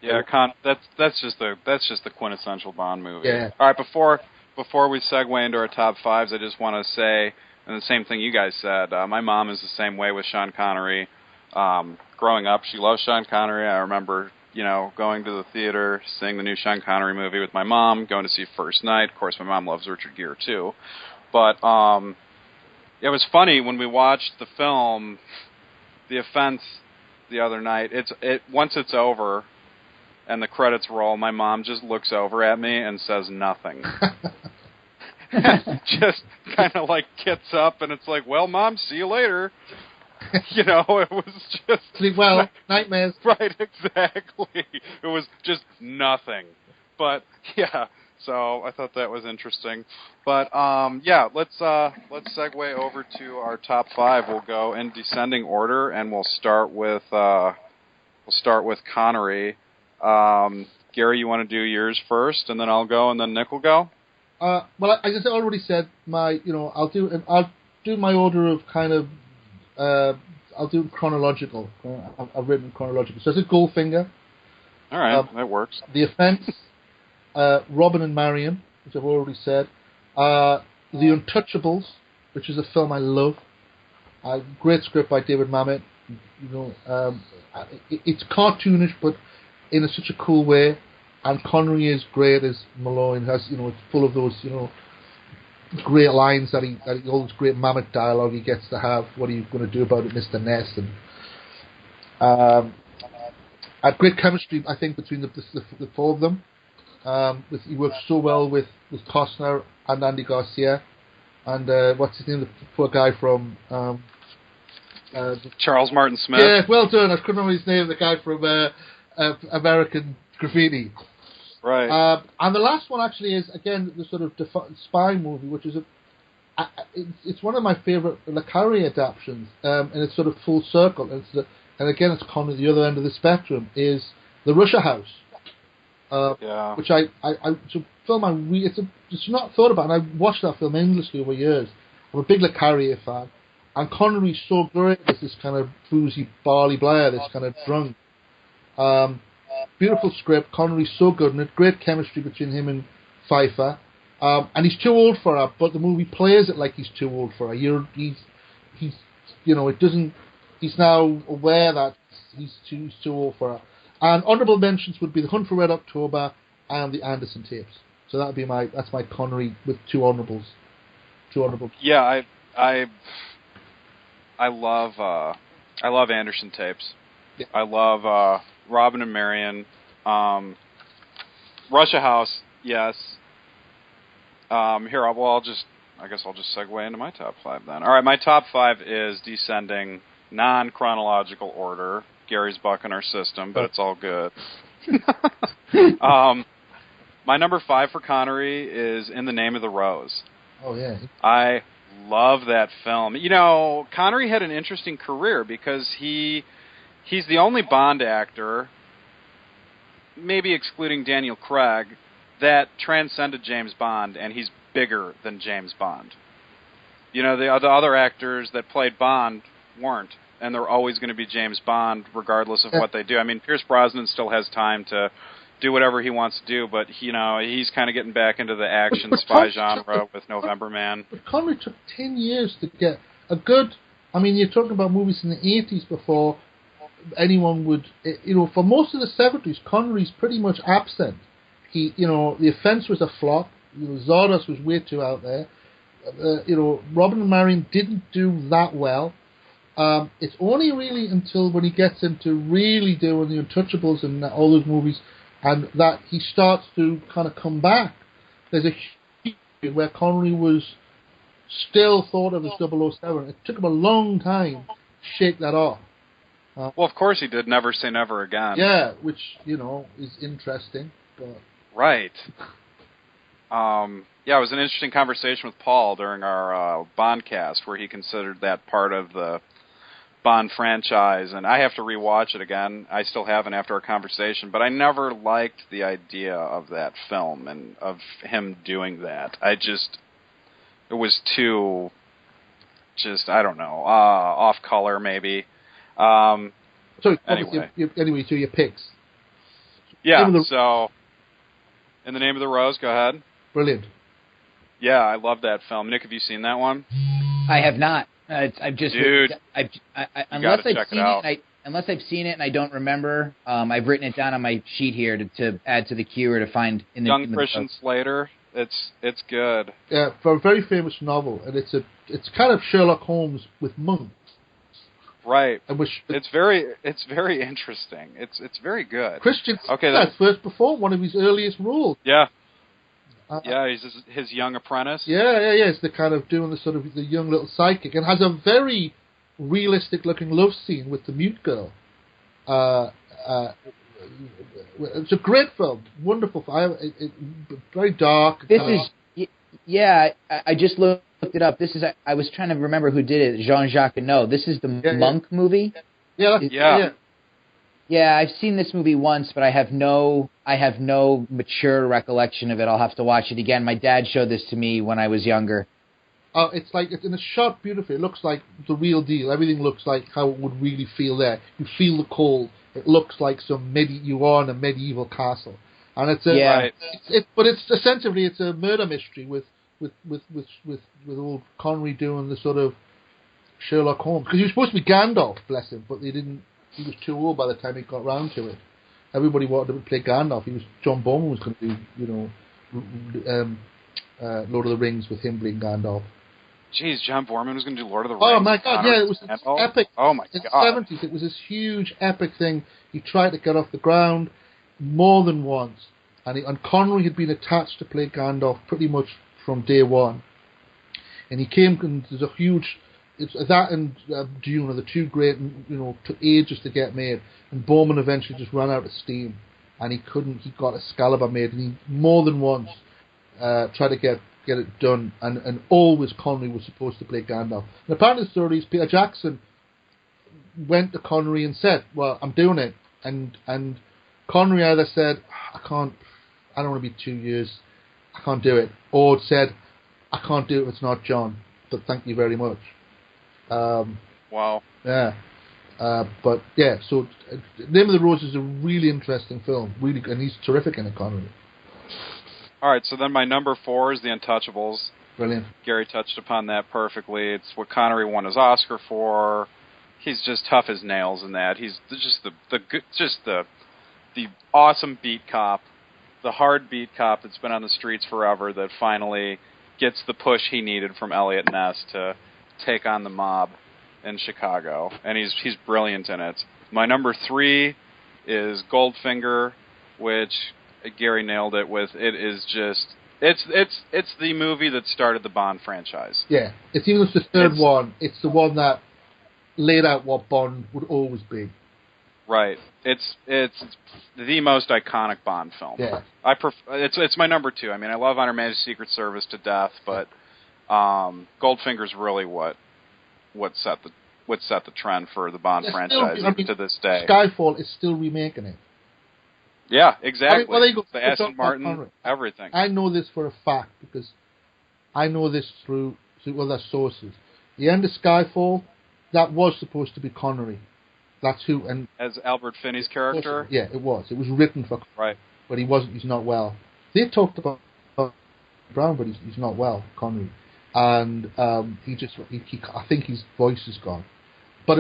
Yeah, that's just the quintessential Bond movie. Yeah. All right, before we segue into our top fives, I just want to say, and the same thing you guys said, my mom is the same way with Sean Connery. Growing up, she loves Sean Connery. I remember, going to the theater, seeing the new Sean Connery movie with my mom, going to see First Night. Of course, my mom loves Richard Gere too. But it was funny when we watched the film, The Offence, the other night. Once it's over and the credits roll, my mom just looks over at me and says nothing. Just kind of like gets up and it's like, well, Mom, see you later. It was just... Sleep well, nightmares. Right, exactly. It was just nothing. But, yeah, so I thought that was interesting. But, let's segue over to our top five. We'll go in descending order, and we'll start with Connery. Gary, you want to do yours first, and then I'll go, and then Nick will go? Well, I just already said I'll do my order of kind of, I'll do chronological. I've written chronological. So I said Goldfinger. All right, that works. The Offence, Robin and Marion, which I've already said. The Untouchables, which is a film I love. Great script by David Mamet. It's cartoonish, but in such a cool way. And Connery is great as Malone. It's full of those, great lines that he all this great Mamet dialogue he gets to have. What are you going to do about it, Mr. Ness? And had great chemistry, I think, between the four of them. He works so well with Costner and Andy Garcia, and what's his name, the poor guy from Charles Martin Smith. Yeah, well done. I couldn't remember his name. The guy from American Graffiti. Right. And the last one actually is again the sort of spy movie, which is it's one of my favourite Le Carre adaptations, and it's sort of full circle. And again, it's kind of the other end of the spectrum is The Russia House. Which it's a film it's not thought about, and I watched that film endlessly over years. I'm a big Le Carre fan, and Connery's so great as this kind of boozy Barley Blair, this kind of drunk. Beautiful script. Connery's so good in it. Great chemistry between him and Pfeiffer. And he's too old for her, but the movie plays it like he's too old for her. He's now aware that he's too old for her. And honourable mentions would be The Hunt for Red October and the Anderson tapes. So that's my Connery with two honourables. Yeah, I love Anderson tapes. Yeah. I love Robin and Marion. Russia House, yes. I'll just segue into my top five then. All right, my top five is descending non-chronological order. Gary's buck in our system, but it's all good. My number 5 for Connery is In the Name of the Rose. Oh, yeah. I love that film. You know, Connery had an interesting career because he's the only Bond actor, maybe excluding Daniel Craig, that transcended James Bond, and he's bigger than James Bond. You know, the other actors that played Bond weren't, and they're always going to be James Bond regardless of what they do. I mean, Pierce Brosnan still has time to do whatever he wants to do, but, you know, he's kind of getting back into the action spy genre with November Man. But Connery took 10 years to get a good... I mean, you're talking about movies in the 80s before anyone would... You know, for most of the 70s, Connery's pretty much absent. He, you know, The Offence was a flop. You know, Zardos was way too out there. You know, Robin and Marion didn't do that well. It's only really until when he gets into really doing The Untouchables and all those movies, and that he starts to kind of come back. There's a huge period where Connery was still thought of as 007. It took him a long time to shake that off. Well, of course he did Never Say Never Again. Yeah, which, you know, is interesting. But... Right. Yeah, it was an interesting conversation with Paul during our Bondcast where he considered that part of the Bond franchise, and I have to rewatch it again. I still haven't after our conversation, but I never liked the idea of that film and of him doing that. It was too, I don't know, off color maybe. So anyway, so your picks. Yeah. So, In the Name of the Rose. Go ahead. Brilliant. Yeah, I love that film. Nick, have you seen that one? I have not. I've just Dude, unless I've seen it and I don't remember, I've written it down on my sheet here to add to the queue or to find in the Young Christian Slater. It's good. Yeah, for a very famous novel, and it's kind of Sherlock Holmes with monks. Right. It's very interesting. It's very good. Christian Slater first performed one of his earliest roles. Yeah. Yeah, he's his young apprentice. Yeah. It's the kind of doing the sort of the young little psychic, and has a very realistic-looking love scene with the mute girl. It's a great film, wonderful film. Very dark. I just looked it up. This is I was trying to remember who did it. Jean-Jacques Annaud. This is the Monk movie. Yeah. Yeah, I've seen this movie once, but I have no mature recollection of it. I'll have to watch it again. My dad showed this to me when I was younger. It's shot beautifully. It looks like the real deal. Everything looks like how it would really feel there. You feel the cold. It looks like you are in a medieval castle, and but it's essentially it's a murder mystery with old Connery doing the sort of Sherlock Holmes, because he was supposed to be Gandalf, bless him, but they didn't. He was too old by the time he got round to it. Everybody wanted to play Gandalf. John Bowman was going to do, Lord of the Rings with him playing Gandalf. Jeez, John Borman was going to do Lord of the Rings. Oh my God! Yeah, it was epic. Oh my God! In the 70s, it was this huge epic thing. He tried to get off the ground more than once, and Connery had been attached to play Gandalf pretty much from day one. And he came, and there's a huge. It's that and Dune are the two great, took ages to get made. And Bowman eventually just ran out of steam, and he couldn't. He got Excalibur made, and he more than once tried to get it done. And always Connery was supposed to play Gandalf. And apparently, the story is Peter Jackson went to Connery and said, "Well, I'm doing it," and Connery either said, "I can't. I don't want to be 2 years. I can't do it," or said, "I can't do it. It's not John. But thank you very much." Wow. Yeah. But yeah, so Name of the Rose is a really interesting film, really, and he's terrific in it, Connery. All right, so then my number 4 is The Untouchables. Brilliant. Gary touched upon that perfectly. It's what Connery won his Oscar for. He's just tough as nails in that. He's just the awesome beat cop, the hard beat cop that's been on the streets forever that finally gets the push he needed from Elliot Ness to take on the mob in Chicago, and he's brilliant in it. My number 3 is Goldfinger, which Gary nailed it with. It is just it's the movie that started the Bond franchise. Yeah, it's even the third one. It's the one that laid out what Bond would always be. Right. It's the most iconic Bond film. Yeah. It's my number 2. I mean, I love On Her Majesty's Secret Service to death, but Goldfinger's really what set the trend for the Bond franchise to this day. Skyfall is still remaking it. Yeah, exactly. Well, there you go. The Aston Martin, everything. I know this for a fact because I know this through other sources. The end of Skyfall, that was supposed to be Connery. That's who. And as Albert Finney's character? Yeah, it was. It was written for Right. But he wasn't. He's not well. They talked about Brown, but he's not well, Connery. And I think his voice is gone. But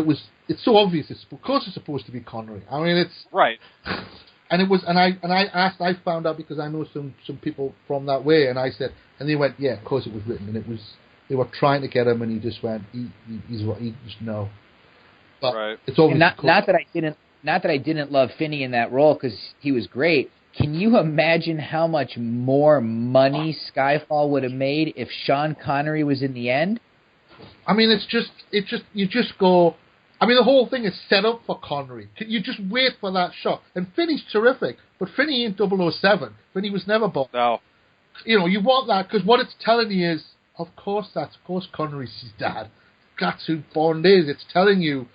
it's so obvious. Of course it's supposed to be Connery. I mean, it's... Right. And it was, I found out because I know some people from that way, and I said, and they went, yeah, of course it was written, and it was, they were trying to get him, and he just went, he just no. But right. It's always not that I didn't love Finney in that role because he was great. Can you imagine how much more money Skyfall would have made if Sean Connery was in the end? I mean, you just go. I mean, the whole thing is set up for Connery. You just wait for that shot. And Finney's terrific, but Finney ain't 007. Finney was never Bond. No. You know, you want that, because what it's telling you is, of course Connery's his dad. That's who Bond is. It's telling you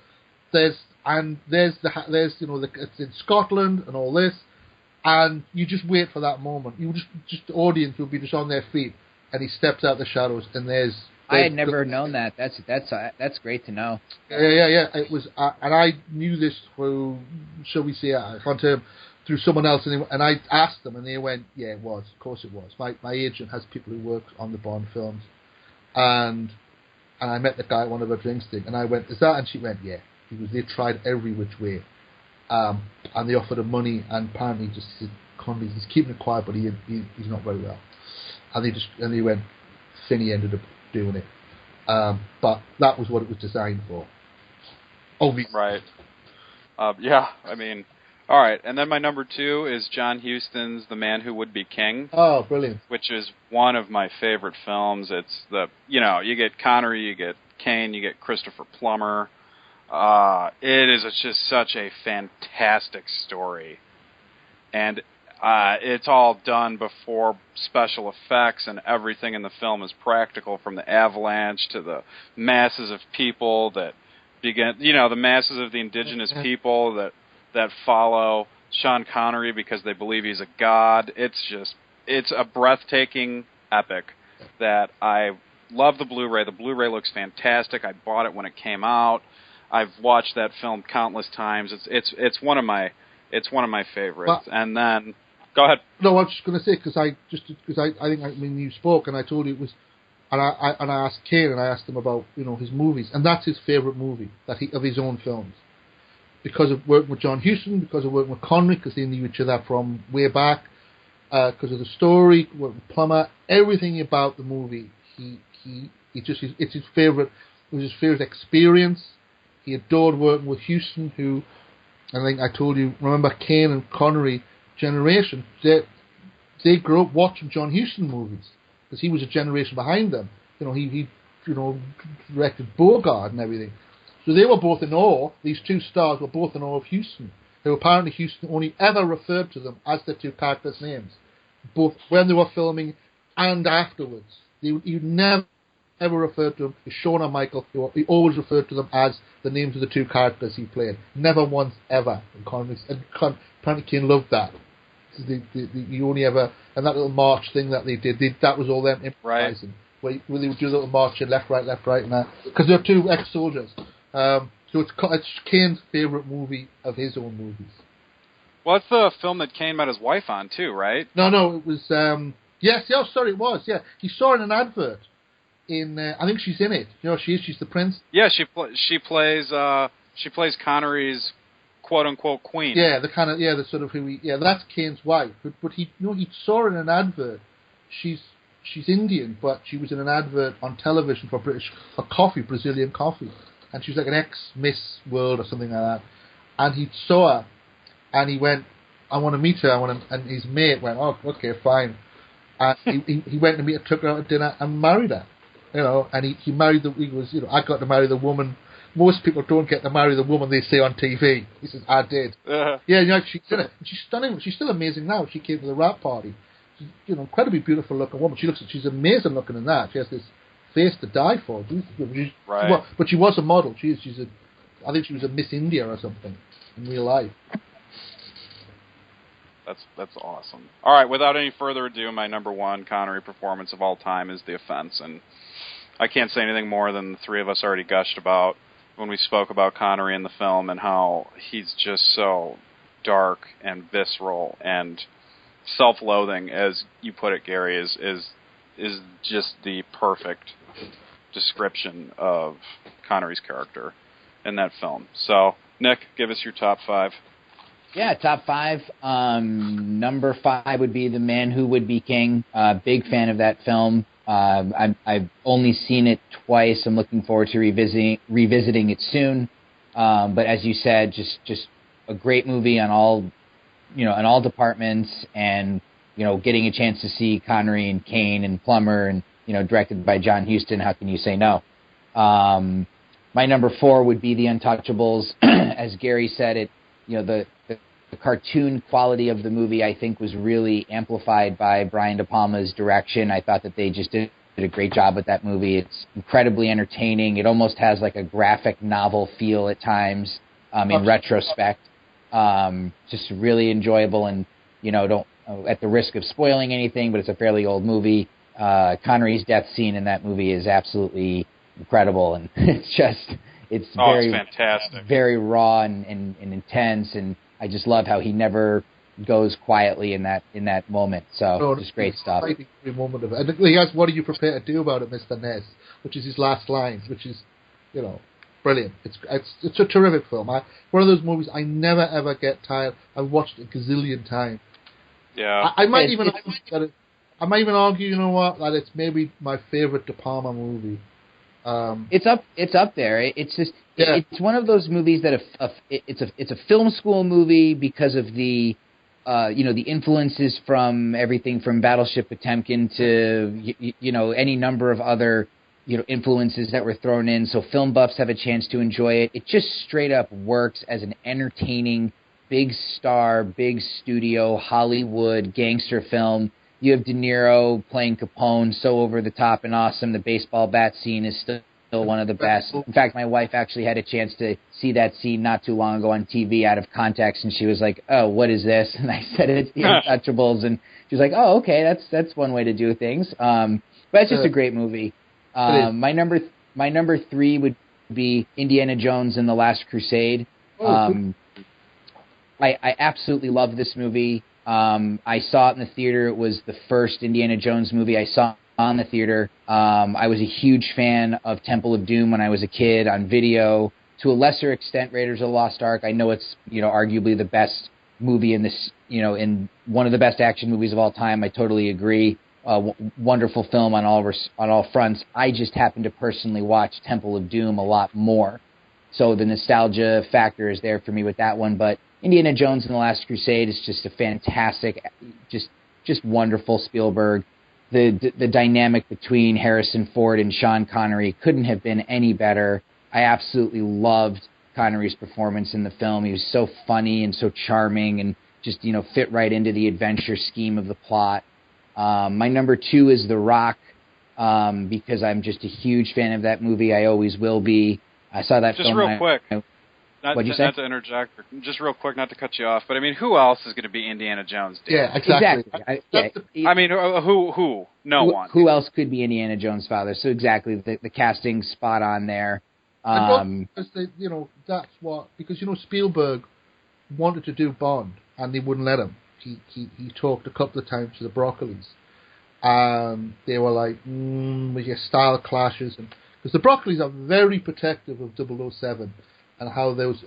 there's it's in Scotland and all this, and you just wait for that moment. You just the audience will be just on their feet, and he steps out the shadows, and there's I had never known that. That's great to know. Yeah. It was, and I knew this through, shall we say, through someone else, and I asked them, and they went, "Yeah, it was. Of course, it was." My agent has people who work on the Bond films, and I met the guy at one of her drinks thing, and I went, "Is that?" And she went, "Yeah." Because they tried every which way, and they offered him money, and apparently just said, "Connery, he's keeping it quiet, but he's not very well." And they went, Finney ended up doing it, but that was what it was designed for. Obviously. Right. Yeah, I mean, all right. And then my number 2 is John Huston's The Man Who Would Be King. Oh, brilliant! Which is one of my favorite films. It's you get Connery, you get Caine, you get Christopher Plummer. It's just such a fantastic story, and it's all done before special effects, and everything in the film is practical, from the avalanche to the masses of people that begin, the masses of the indigenous people that follow Sean Connery because they believe he's a god. It's a breathtaking epic that I love. The Blu-ray. The Blu-ray looks fantastic. I bought it when it came out. I've watched that film countless times. It's one of my favorites. But, and then, go ahead. No, I was just going to say because I think when you spoke and I told you it was, and I asked Caine and I asked him about his movies, and that's his favorite movie of his own films, because of working with John Huston, because of working with Connery, because they knew each other from way back, because of the story, working with Plummer, everything about the movie. It's his favorite. It was his favorite experience. He adored working with Huston, who, I think I told you, remember Caine and Connery generation, they grew up watching John Huston movies, because he was a generation behind them. He directed Bogart and everything. So they were both in awe, these two stars were both in awe of Huston, who apparently Huston only ever referred to them as their two characters' names, both when they were filming and afterwards. He would never ever referred to them as Sean or Michael. He always referred to them as the names of the two characters he played. Never once ever. And apparently Caine loved that. You only ever, and that little march thing that they did, that was all them improvising. Right. Where they would do a little march in left, right, and that. Because they're two ex-soldiers. So it's Caine's favourite movie of his own movies. Well, it's the film that Caine met his wife on too, right? No, it was, it was, yeah. He saw in an advert. I think she's in it. She's the prince. Yeah, she plays Connery's quote unquote queen. Yeah, the sort of that's Caine's wife. But he saw her in an advert. She's Indian, but she was in an advert on television for coffee, Brazilian coffee, and she was like an ex-Miss World or something like that. And he saw her, and he went, "I want to meet her." And his mate went, "Oh, okay, fine." And he went to meet her, took her out to dinner, and married her. And he married I got to marry the woman most people don't get to marry the woman they say on TV. He says, I did. Yeah, you know, she did it. She's stunning. She's still amazing now. She came to the rap party. She's, you know, incredibly beautiful looking woman. She's amazing looking in that. She has this face to die for. Right. But she was a model. I think she was a Miss India or something in real life. That's awesome. All right, without any further ado, my number one Connery performance of all time is The Offence, and I can't say anything more than the three of us already gushed about when we spoke about Connery in the film and how he's just so dark and visceral and self-loathing, as you put it, Gary, is just the perfect description of Connery's character in that film. So, Nick, give us your top five. Yeah, top five. Number 5 would be The Man Who Would Be King. Big fan of that film. I've only seen it twice. I'm looking forward to revisiting it soon. But as you said, just a great movie on all departments, and getting a chance to see Connery and Kane and Plummer, and directed by John Huston. How can you say no? My number 4 would be The Untouchables. As Gary said, the cartoon quality of the movie, I think, was really amplified by Brian De Palma's direction. I thought that they just did a great job with that movie. It's incredibly entertaining. It almost has like a graphic novel feel at times, in retrospect. Just really enjoyable, and don't at the risk of spoiling anything, but it's a fairly old movie. Connery's death scene in that movie is absolutely incredible, and it's fantastic, very raw and intense, and I just love how he never goes quietly in that moment. So just great stuff. Every moment of it. And he has, "What are you prepared to do about it, Mr. Ness?" which is his last line, which is, brilliant. It's a terrific film. One of those movies I never ever get tired. I've watched it a gazillion times. Yeah, I might even argue, that it's maybe my favorite De Palma movie. It's up there. It's just it's one of those movies that it's a film school movie because of the the influences from everything from Battleship Potemkin to any number of other influences that were thrown in. So film buffs have a chance to enjoy it. It just straight up works as an entertaining, big star, big studio Hollywood gangster film. You have De Niro playing Capone, so over the top and awesome. The baseball bat scene is still one of the best. In fact, my wife actually had a chance to see that scene not too long ago on TV out of context, and she was like, "Oh, what is this?" And I said, "It's The Untouchables," and she was like, "Oh, okay, that's one way to do things." But it's just a great movie. My number 3 would be Indiana Jones and the Last Crusade. I absolutely love this movie. I saw it in the theater. It was the first Indiana Jones movie I saw in the theater. I was a huge fan of Temple of Doom when I was a kid on video. To a lesser extent, Raiders of the Lost Ark. I know it's arguably the best movie in this, in one of the best action movies of all time. I totally agree. Wonderful film on all fronts. I just happen to personally watch Temple of Doom a lot more, so the nostalgia factor is there for me with that one. But Indiana Jones and the Last Crusade is just a fantastic, just wonderful Spielberg. The dynamic between Harrison Ford and Sean Connery couldn't have been any better. I absolutely loved Connery's performance in the film. He was so funny and so charming, and just fit right into the adventure scheme of the plot. My number 2 is The Rock, because I'm just a huge fan of that movie. I always will be. I saw that film. Just real quick. Not to interject, just real quick, not to cut you off, but I mean, who else is going to be Indiana Jones? Dude? Yeah, exactly. I mean, who? No one. Who else could be Indiana Jones' father? So exactly, the casting spot on there. That's what, because Spielberg wanted to do Bond and they wouldn't let him. He talked a couple of times to the Broccolis, and they were like, with your style clashes, and because the Broccolis are very protective of 007. And how there's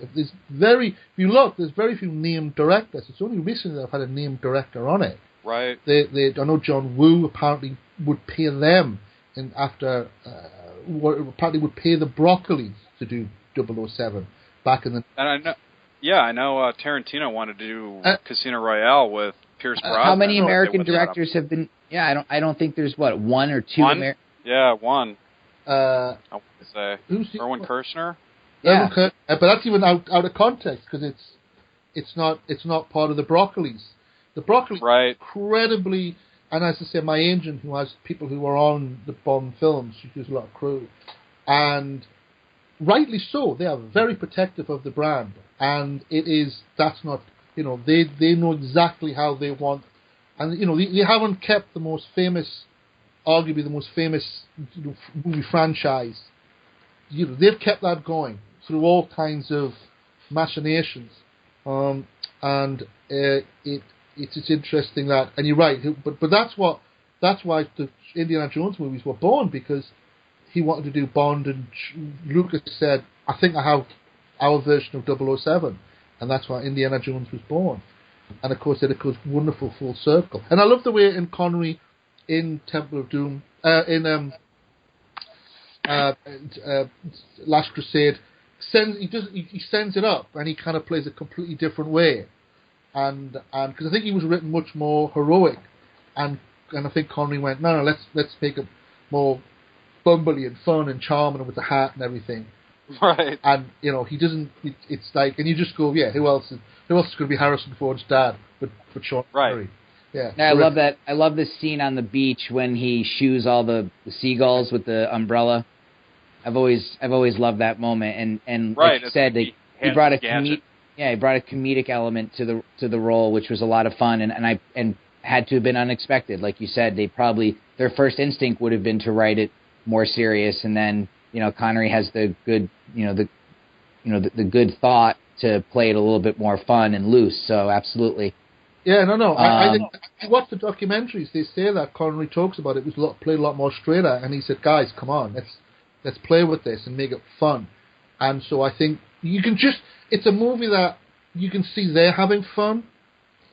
very few named directors. It's only recently they've had a named director on it. Right. I know John Woo apparently would pay them, and apparently would pay the Broccolis to do 007 back in the. And I know Tarantino wanted to do Casino Royale with Pierce Brosnan. How many American directors have been? Yeah, I don't think there's one or two. One. Yeah, one. I want to say Erwin Kershner. Yeah. Okay. But that's even out of context because it's not part of the Broccolis. The Broccoli Right. incredibly, and as I say, my agent who has people who are on the Bond films, she does a lot of crew, and rightly so, they are very protective of the brand, and that's not, they know exactly how they want, and they haven't kept the most famous, arguably the most famous movie franchise. They've kept that going through all kinds of machinations, and it's interesting that, and you're right, but that's why the Indiana Jones movies were born, because he wanted to do Bond, and Lucas said, I think I have our version of 007, and that's why Indiana Jones was born. And of course it goes wonderful full circle. And I love the way in Connery in Temple of Doom, Last Crusade, he sends it up, and he kind of plays a completely different way, and because I think he was written much more heroic, and I think Connery went, no, let's make it more bumbly and fun and charming with the hat and everything. Right. And he doesn't. It's like, and you just go, yeah, who else is going to be Harrison Ford's dad but Sean Connery? Yeah. I love that. I love this scene on the beach when he shoos all the seagulls with the umbrella. I've always loved that moment, and right, like you said, he brought a comedic element to the role, which was a lot of fun, and had to have been unexpected. Like you said, their first instinct would have been to write it more serious, and then Connery has the good the good thought to play it a little bit more fun and loose. So absolutely. Yeah, no. I think if you watch the documentaries, they say that Connery talks about it was played a lot more straighter, and he said, guys, come on, let's play with this and make it fun. And so I think it's a movie that you can see they're having fun,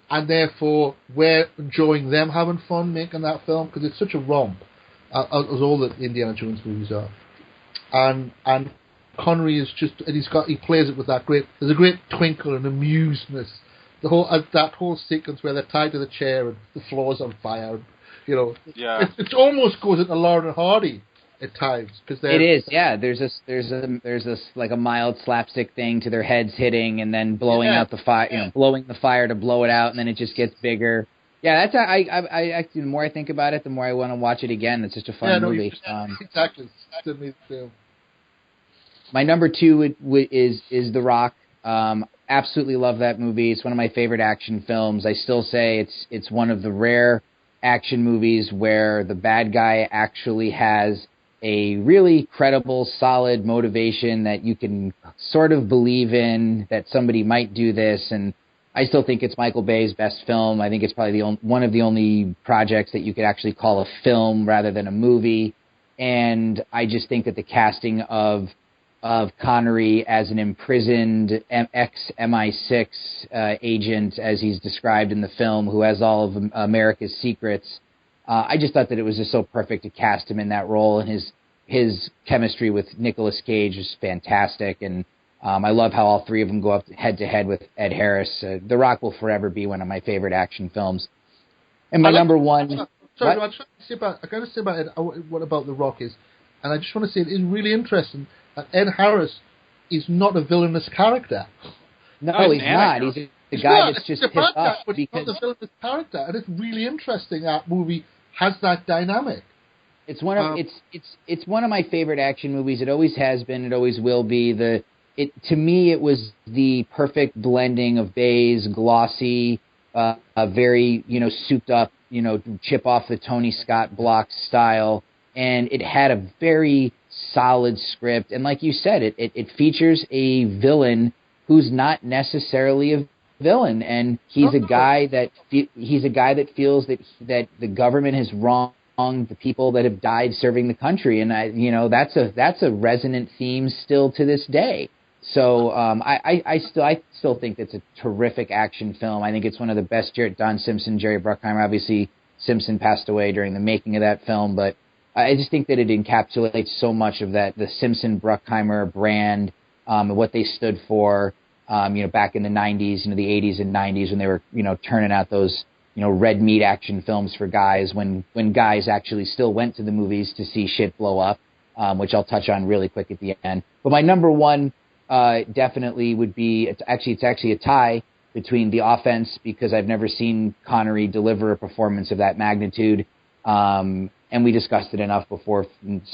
and therefore we're enjoying them having fun making that film, because it's such a romp, as all the Indiana Jones movies are. And Connery is just, and he plays it with there's a great twinkle and amusedness. That whole sequence where they're tied to the chair and the floor's on fire, Yeah. It almost goes into Laurel and Hardy at times, because it is, yeah. There's this like a mild slapstick thing to their heads hitting and then blowing out the fire, blowing the fire to blow it out, and then it just gets bigger. Yeah, that's I actually, the more I think about it, the more I want to watch it again. It's just a fun movie. Exactly. My number 2 is The Rock. Absolutely love that movie. It's one of my favorite action films. I still say it's one of the rare action movies where the bad guy actually has a really credible, solid motivation that you can sort of believe in, that somebody might do this. And I still think it's Michael Bay's best film. I think it's probably one of the only projects that you could actually call a film rather than a movie. And I just think that the casting of Connery as an imprisoned ex-MI6 agent, as he's described in the film, who has all of America's secrets, I just thought that it was just so perfect to cast him in that role, and his chemistry with Nicolas Cage was fantastic, and I love how all three of them go up head-to-head with Ed Harris. The Rock will forever be one of my favorite action films. And my number one... Sorry, I got to say about Ed, what about The Rock is, and I just want to say it is really interesting that Ed Harris is not a villainous character. No, he's not. He's the guy that's just pissed off. But he's not a villainous character, and it's really interesting that movie has that dynamic. It's one of it's one of my favorite action movies. It always has been. It always will be. To me, it was the perfect blending of Bay's glossy, a very souped up, chip off the Tony Scott block style, and it had a very solid script. And like you said, it features a villain who's not necessarily a villain, and he's a guy that feels that the government has wronged the people that have died serving the country, and that's a resonant theme still to this day. So I still think it's a terrific action film. I think it's one of the best. Don Simpson, Jerry Bruckheimer. Obviously, Simpson passed away during the making of that film, but I just think that it encapsulates so much of that, the Simpson Bruckheimer brand, and what they stood for. Back in the 90s, the 80s and 90s, when they were turning out those red meat action films for guys, when guys actually still went to the movies to see shit blow up, which I'll touch on really quick at the end. But my number one definitely would be. It's actually a tie between The Offense, because I've never seen Connery deliver a performance of that magnitude. And we discussed it enough before,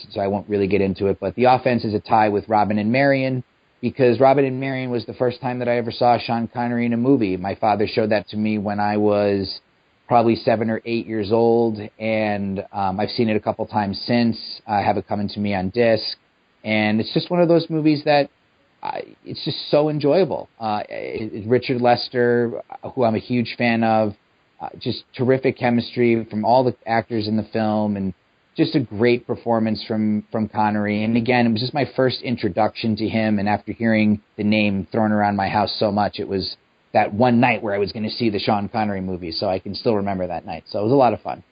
so I won't really get into it. But The Offense is a tie with Robin and Marion, because Robin and Marion was the first time that I ever saw Sean Connery in a movie. My father showed that to me when I was probably 7 or 8 years old, and I've seen it a couple times since. I have it coming to me on disc, and it's just one of those movies that it's just so enjoyable. Richard Lester, who I'm a huge fan of, just terrific chemistry from all the actors in the film, and just a great performance from Connery. And again, it was just my first introduction to him, and after hearing the name thrown around my house so much, it was that one night where I was going to see the Sean Connery movie, so I can still remember that night. So it was a lot of fun.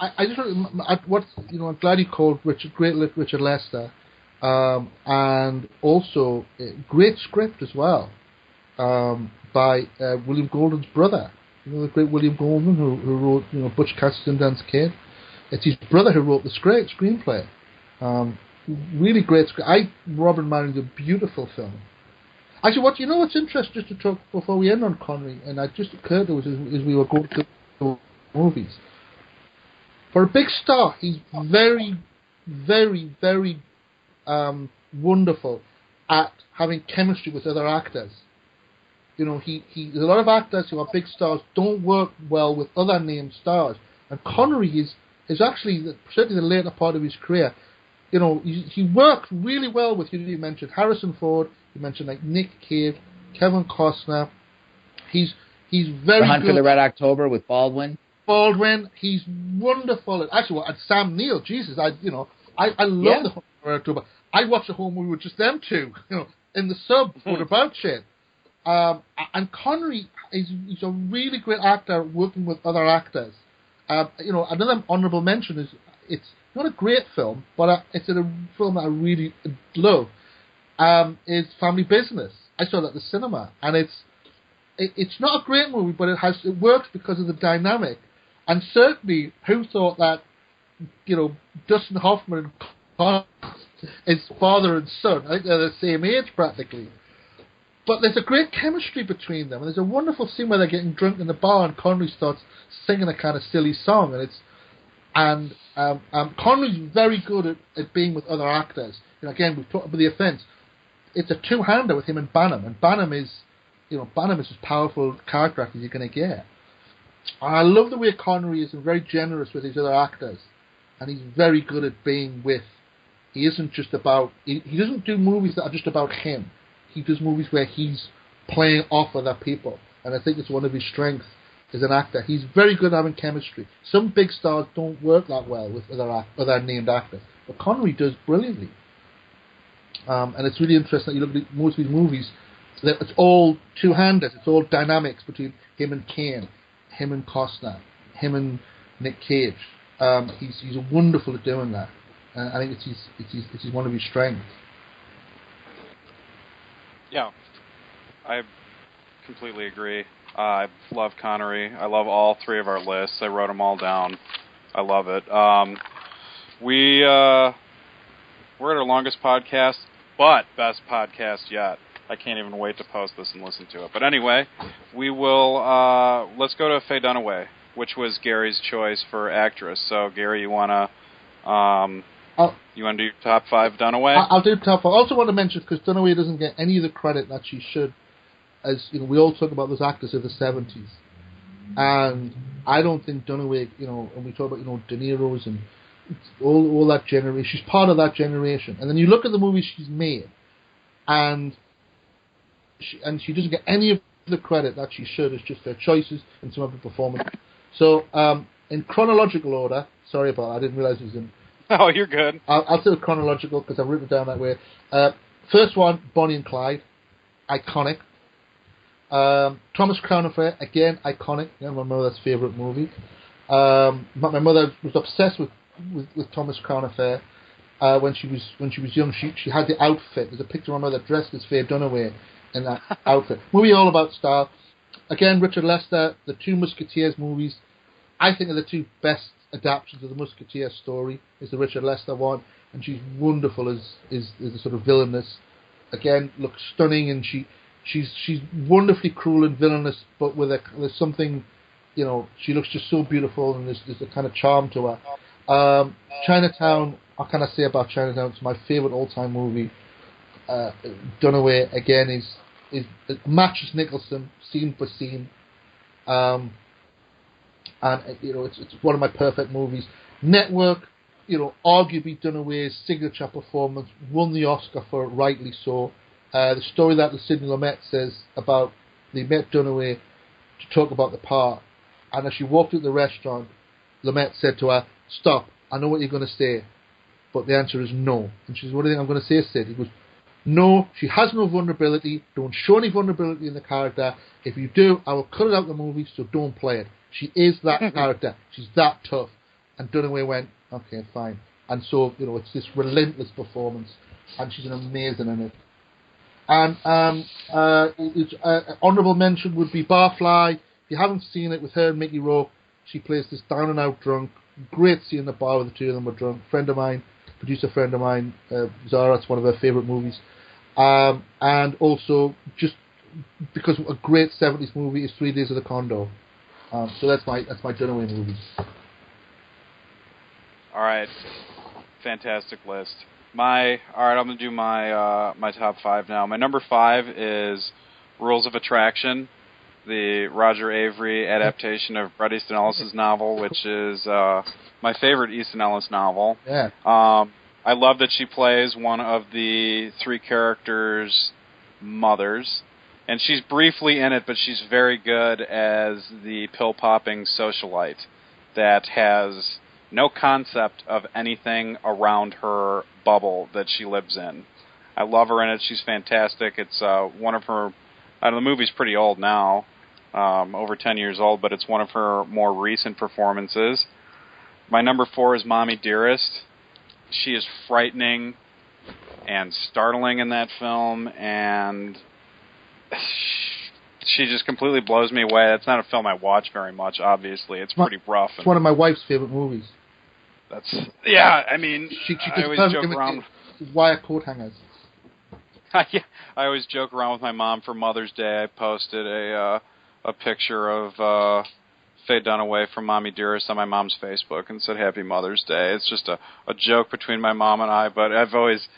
I'm glad you called Richard Lester, and also great script as well, by William Golden's brother. The great William Golden, who wrote Butch Cassidy and Sundance Kid. It's his brother who wrote the screenplay. Really great script. Robin Marion's a beautiful film. Actually, what's interesting, just to talk before we end on Connery, and it just occurred to us as we were going through the movies. For a big star, he's very, very, very wonderful at having chemistry with other actors. There's a lot of actors who are big stars don't work well with other named stars, and Connery is actually, certainly the later part of his career, he worked really well with, you mentioned Harrison Ford, you mentioned like Nick Cave, Kevin Costner. He's very The Hunt good. for the Red October with Baldwin. He's wonderful. Actually, and Sam Neill, Jesus, I love The Hunt for the Red October. I watched a whole movie with just them two, in the sub for about shit. And Connery he's a really great actor working with other actors. Another honourable mention is, it's not a great film, but it's a film that I really love. Is Family Business. I saw that at the cinema, and it's not a great movie, but it works because of the dynamic. And certainly, who thought that Dustin Hoffman and his father and son, I think they're the same age practically. But there's a great chemistry between them, and there's a wonderful scene where they're getting drunk in the bar, and Connery starts singing a kind of silly song, and Connery's very good at being with other actors. Again, we've talked about The Offence. It's a two-hander with him and Banham, and Banham is as powerful character actor as you're going to get. And I love the way Connery is very generous with his other actors, and he's very good at being with. He isn't just about. He doesn't do movies that are just about him. He does movies where he's playing off other people, and I think it's one of his strengths as an actor. He's very good at having chemistry. Some big stars don't work that well with other named actors, but Connery does brilliantly. And it's really interesting that you look at most of his movies, that it's all two-handed. It's all dynamics between him and Caine, him and Costner, him and Nick Cage. He's wonderful at doing that. I think it's one of his strengths. Yeah, I completely agree. I love Connery. I love all three of our lists. I wrote them all down. I love it. We're at our longest podcast, but best podcast yet. I can't even wait to post this and listen to it. But anyway, we will. Let's go to Faye Dunaway, which was Gary's choice for actress. So Gary, you wanna do your top 5 Dunaway? I'll do top 5. I also want to mention, because Dunaway doesn't get any of the credit that she should. As we all talk about those actors of the 70s, and I don't think Dunaway, when we talk about De Niro's and all that generation, she's part of that generation. And then you look at the movies she's made, and she doesn't get any of the credit that she should. It's just her choices and some of her performance. So in chronological order, sorry about that, I didn't realize it was in. Oh, you're good. I'll do it chronological because I've written it down that way. First one, Bonnie and Clyde, iconic. Thomas Crown Affair, again, iconic. My mother's favourite movie. My mother was obsessed with Thomas Crown Affair. When she was young, she had the outfit. There's a picture of my mother dressed as Faye Dunaway in that outfit. Movie all about style. Again, Richard Lester, the Two Musketeers movies, I think are the two best adaptations of the Musketeer story. Is the Richard Lester one, and she's wonderful as the sort of villainous again looks stunning, and she's wonderfully cruel and villainous, but there's something, she looks just so beautiful, and there's a kind of charm to her. Chinatown, what can I say about Chinatown? It's my favourite all-time movie. Dunaway again is it matches Nicholson scene for scene, and it's one of my perfect movies. Network, arguably Dunaway's signature performance, won the Oscar for it, rightly so. The story that Sidney Lumet says about they met Dunaway to talk about the part, and as she walked into the restaurant, Lumet said to her, "Stop, I know what you're going to say, but the answer is no." And she says, "What do you think I'm going to say, Sid?" He goes, "No, she has no vulnerability. Don't show any vulnerability in the character. If you do, I will cut it out of the movie, so don't play it. She is that character. She's that tough." And Dunaway went, "Okay, fine." And so, it's this relentless performance, and she's an amazing in it. And honourable mention would be Barfly. If you haven't seen it, with her and Mickey Rourke, she plays this down-and-out drunk. Great scene in the bar where the two of them were drunk. Producer friend of mine, Zara, it's one of her favourite movies. And also, just because a great 70s movie is 3 Days of the Condor. So that's my Dunaway movies. All right, fantastic list. I'm gonna do my top 5 now. My number 5 is Rules of Attraction, the Roger Avery adaptation of Bret Easton Ellis's novel, which is my favorite Easton Ellis novel. Yeah. I love that she plays one of the 3 characters' mothers, and she's briefly in it, but she's very good as the pill-popping socialite that has no concept of anything around her bubble that she lives in. I love her in it. She's fantastic. It's one of her... the movie's pretty old now, over 10 years old, but it's one of her more recent performances. My number 4 is Mommy Dearest. She is frightening and startling in that film, and she just completely blows me away. That's not a film I watch very much, obviously. It's pretty rough. It's one of my wife's favorite movies. I mean, I always joke around... Wire coat hangers. Yeah, I always joke around with my mom for Mother's Day. I posted a picture of Faye Dunaway from Mommy Dearest on my mom's Facebook and said Happy Mother's Day. It's just a joke between my mom and I, but I've always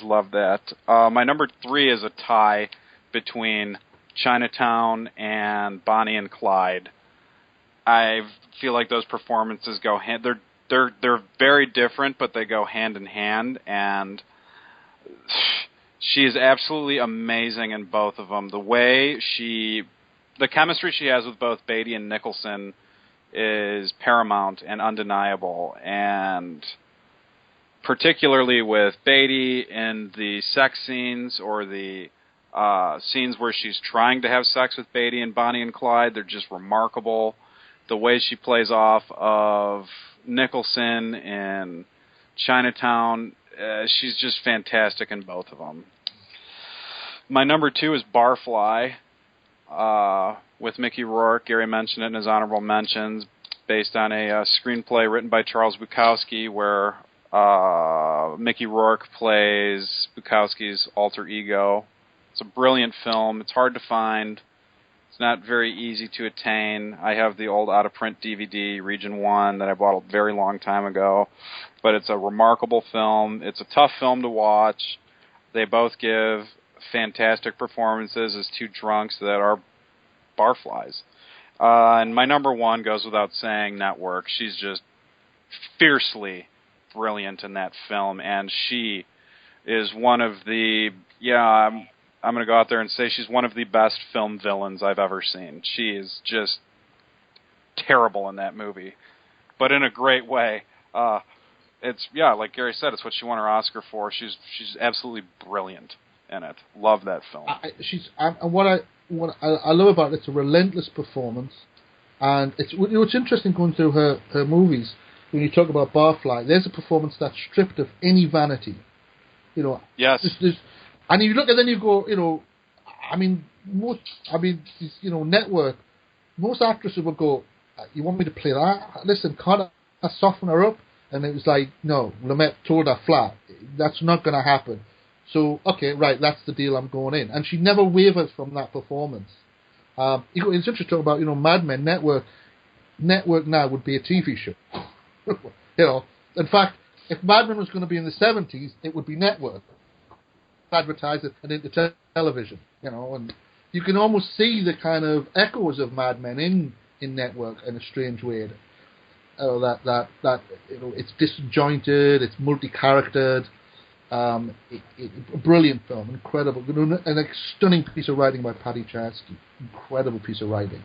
loved that. My number 3 is a tie between Chinatown and Bonnie and Clyde. I feel like those performances go hand. They're very different, but they go hand in hand, and she is absolutely amazing in both of them. The chemistry she has with both Beatty and Nicholson is paramount and undeniable, and particularly with Beatty in the sex scenes or the scenes where she's trying to have sex with Beatty and Bonnie and Clyde, they're just remarkable. The way she plays off of Nicholson in Chinatown, she's just fantastic in both of them. My number 2 is Barfly, with Mickey Rourke. Gary mentioned it in his honorable mentions, based on a screenplay written by Charles Bukowski, where Mickey Rourke plays Bukowski's alter ego. It's a brilliant film. It's hard to find. It's not very easy to attain. I have the old out-of-print DVD, Region 1, that I bought a very long time ago. But it's a remarkable film. It's a tough film to watch. They both give fantastic performances as 2 drunks that are barflies. And my number 1 goes without saying, Network. She's just fiercely brilliant in that film. And she is one of the... I'm going to go out there and say she's one of the best film villains I've ever seen. She is just terrible in that movie, but in a great way. Like Gary said, it's what she won her Oscar for. She's absolutely brilliant in it. Love that film. What I love about it, it's a relentless performance, and it's interesting going through her movies. When you talk about Barfly, there's a performance that's stripped of any vanity. Yes. And you look, and then you go, Network, most actresses would go, you want me to play that? Listen, can't I soften her up? And it was like, no, Lumet told her flat, that's not going to happen. So, okay, right, that's the deal, I'm going in. And she never wavers from that performance. It's interesting about, Mad Men, Network now would be a TV show. In fact, if Mad Men was going to be in the 70s, it would be Network. Advertise it and into television, and you can almost see the kind of echoes of Mad Men in Network in a strange way. It's disjointed, it's multi-charactered, a brilliant film, incredible, and a stunning piece of writing by Patty Chayefsky. Incredible piece of writing,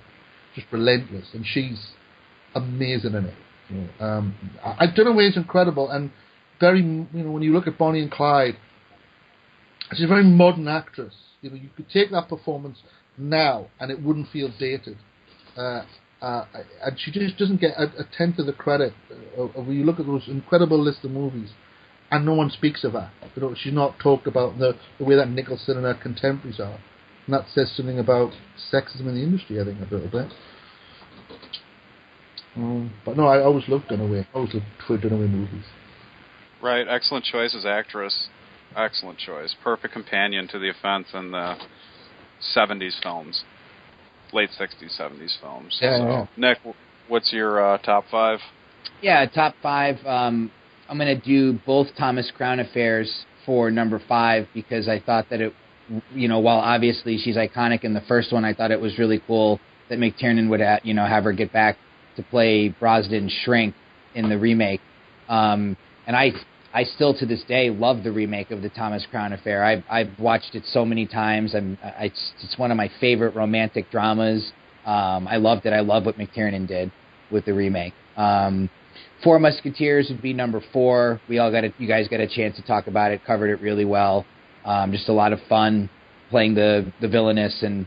just relentless, and she's amazing in it. Dunaway is incredible, and very, when you look at Bonnie and Clyde, she's a very modern actress. You could take that performance now, and it wouldn't feel dated. And she just doesn't get a tenth of the credit. When you look at those incredible list of movies, and no one speaks of her. She's not talked about the way that Nicholson and her contemporaries are. And that says something about sexism in the industry, I think, a little bit. But no, I always loved Dunaway. I always looked for Dunaway movies. Right, excellent choice as actress. Excellent choice. Perfect companion to the Offence in the 70s films. Late 60s, 70s films. Yeah. Nick, what's your top 5? Yeah, top 5. I'm going to do both Thomas Crown affairs for number 5 because I thought that it, while obviously she's iconic in the first one, I thought it was really cool that McTiernan would, have her get back to play Brosnan Shrink in the remake. And I still, to this day, love the remake of the Thomas Crown Affair. I've watched it so many times. It's one of my favorite romantic dramas. I loved it. I love what McTiernan did with the remake. Four Musketeers would be number 4. You guys got a chance to talk about it, covered it really well. Just a lot of fun playing the villainess, and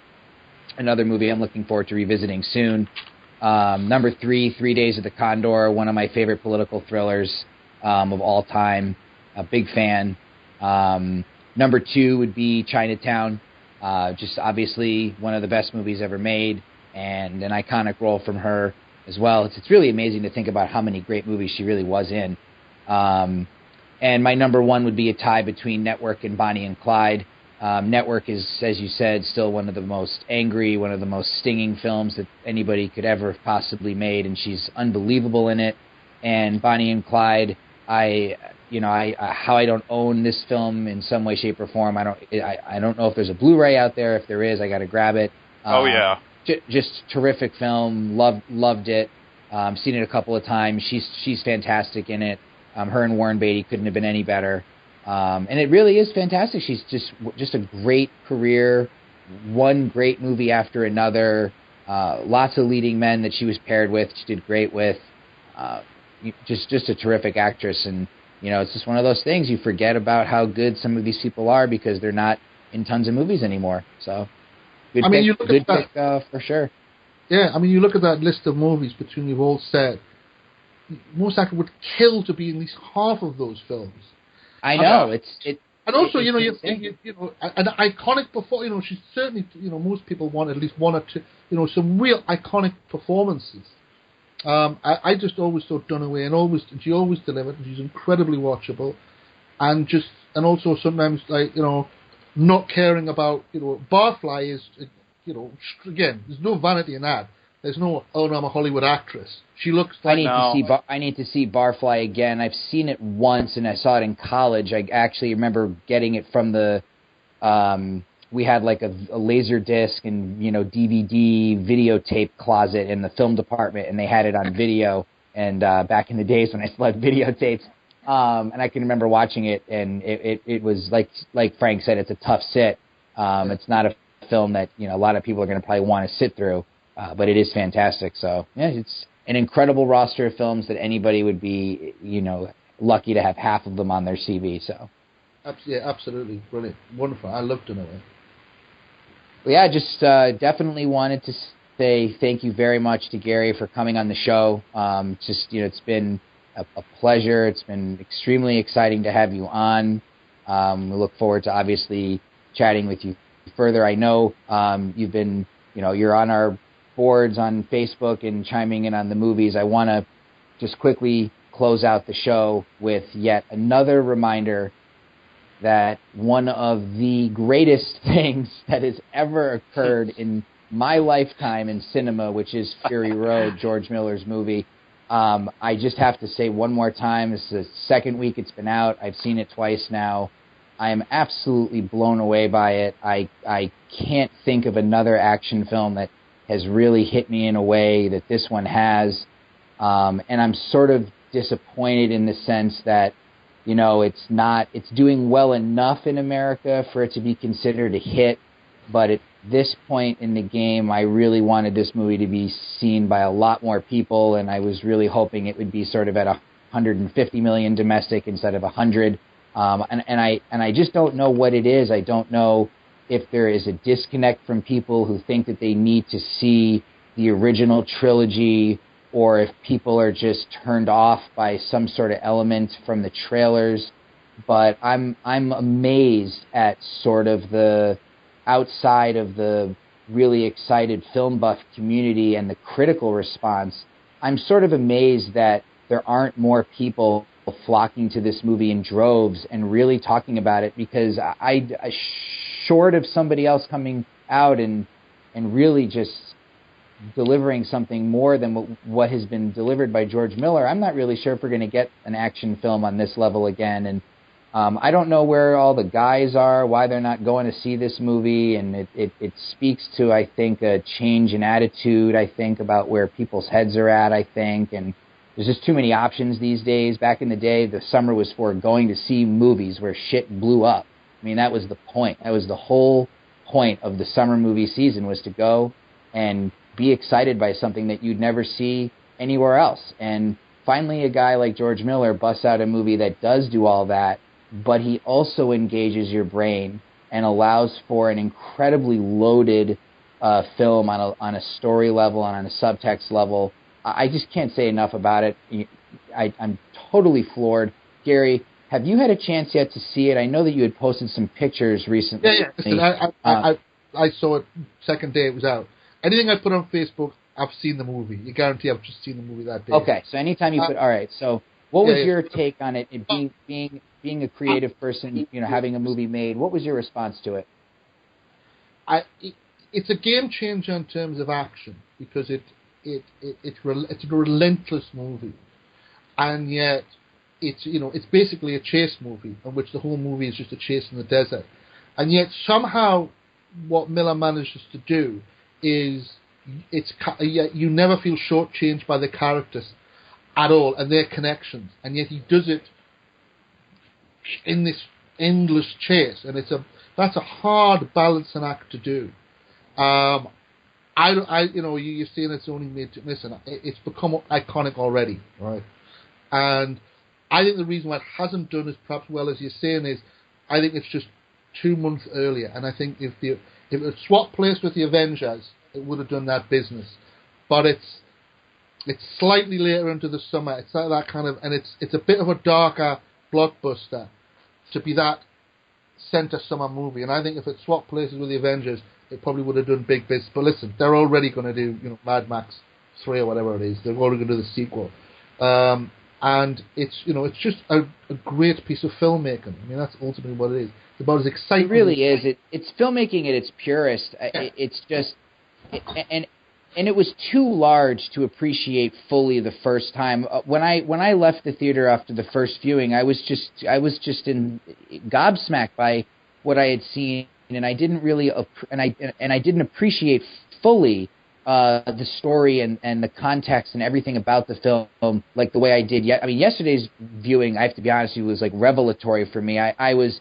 another movie I'm looking forward to revisiting soon. Number 3, 3 Days of the Condor, one of my favorite political thrillers of all time. A big fan. Number 2 would be Chinatown. Just obviously one of the best movies ever made, and an iconic role from her as well. It's really amazing to think about how many great movies she really was in. And my number 1 would be a tie between Network and Bonnie and Clyde. Network is, as you said, still one of the most angry, one of the most stinging films that anybody could ever have possibly made, and she's unbelievable in it. And Bonnie and Clyde, how I don't own this film in some way, shape, or form. I don't know if there's a Blu-ray out there. If there is, I got to grab it. Oh yeah, just terrific film. Loved it. Seen it a couple of times. She's fantastic in it. Her and Warren Beatty couldn't have been any better. And it really is fantastic. She's just a great career. One great movie after another. Lots of leading men that she was paired with. She did great with. Just a terrific actress, and it's just one of those things you forget about how good some of these people are because they're not in tons of movies anymore. So, good pick for sure. Yeah, you look at that list of movies between you've all said. Most actors would kill to be in at least half of those films. I know and also an iconic performance. She's certainly most people want at least one or two some real iconic performances. I just always thought Dunaway, and she always delivered. She's incredibly watchable, and also sometimes not caring about Barfly is again. There's no vanity in that. There's no I'm a Hollywood actress. She looks like I need to see Barfly again. I've seen it once, and I saw it in college. I actually remember getting it from the. We had like a laser disc and DVD videotape closet in the film department, and they had it on video. And back in the days when I still had videotapes, and I can remember watching it, and it was like Frank said, it's a tough sit. It's not a film that a lot of people are going to probably want to sit through, but it is fantastic. So yeah, it's an incredible roster of films that anybody would be lucky to have half of them on their CV. So yeah, absolutely brilliant, wonderful. I loved Dunaway. Yeah, just definitely wanted to say thank you very much to Gary for coming on the show. It's been a pleasure. It's been extremely exciting to have you on. We look forward to obviously chatting with you further. I know you've been, you're on our boards on Facebook and chiming in on the movies. I want to just quickly close out the show with yet another reminder that one of the greatest things that has ever occurred in my lifetime in cinema, which is Fury Road, George Miller's movie. I just have to say one more time, this is the second week it's been out. I've seen it twice now. I am absolutely blown away by it. I can't think of another action film that has really hit me in a way that this one has. And I'm sort of disappointed in the sense that, you know, it's doing well enough in America for it to be considered a hit, but at this point in the game, I really wanted this movie to be seen by a lot more people, and I was really hoping it would be sort of at 150 million domestic instead of 100. And I just don't know what it is. I don't know if there is a disconnect from people who think that they need to see the original trilogy, or if people are just turned off by some sort of element from the trailers. But I'm amazed at sort of the outside of the really excited film buff community and the critical response. I'm sort of amazed that there aren't more people flocking to this movie in droves and really talking about it, because I short of somebody else coming out and really just delivering something more than what has been delivered by George Miller, I'm not really sure if we're going to get an action film on this level again. And I don't know where all the guys are, why they're not going to see this movie, and it speaks to, I think, a change in attitude, I think, about where people's heads are at, I think, and there's just too many options these days. Back in the day, the summer was for going to see movies where shit blew up. I mean, that was the point. That was the whole point of the summer movie season, was to go and be excited by something that you'd never see anywhere else. And finally, a guy like George Miller busts out a movie that does do all that, but he also engages your brain and allows for an incredibly loaded film on a story level and on a subtext level. I just can't say enough about it. I'm totally floored. Gary, have you had a chance yet to see it? I know that you had posted some pictures recently. Yeah. Listen, I saw it second day it was out. Anything I put on Facebook, I've seen the movie. You guarantee I've just seen the movie that day. Okay, so anytime you put... All right, so what was your take on it? Being a creative person, you know, having a movie made, what was your response to it? It's a game changer in terms of action, because it's a relentless movie, and yet it's basically a chase movie in which the whole movie is just a chase in the desert, and yet somehow what Miller manages to do is you never feel shortchanged by the characters at all and their connections, and yet he does it in this endless chase, and that's a hard balancing act to do. You're saying it's only made to listen. It's become iconic already, right? And I think the reason why it hasn't done as perhaps well as you're saying is, I think it's just 2 months earlier, and I think if it swapped place with the Avengers, it would have done that business. But it's slightly later into the summer. It's like that kind of, and it's a bit of a darker blockbuster to be that center summer movie. And I think if it swapped places with the Avengers, it probably would have done big business. But listen, they're already going to do Mad Max 3 or whatever it is. They're already going to do the sequel. And it's just a great piece of filmmaking. I mean, that's ultimately what it is. It's about as exciting. It really is. It's filmmaking at its purest. Yeah. It's just, and it was too large to appreciate fully the first time. When I left the theater after the first viewing, I was just gobsmacked by what I had seen, and I didn't really I didn't appreciate fully the story and the context and everything about the film like the way I did. I mean, yesterday's viewing, I have to be honest with you, was like revelatory for me. I was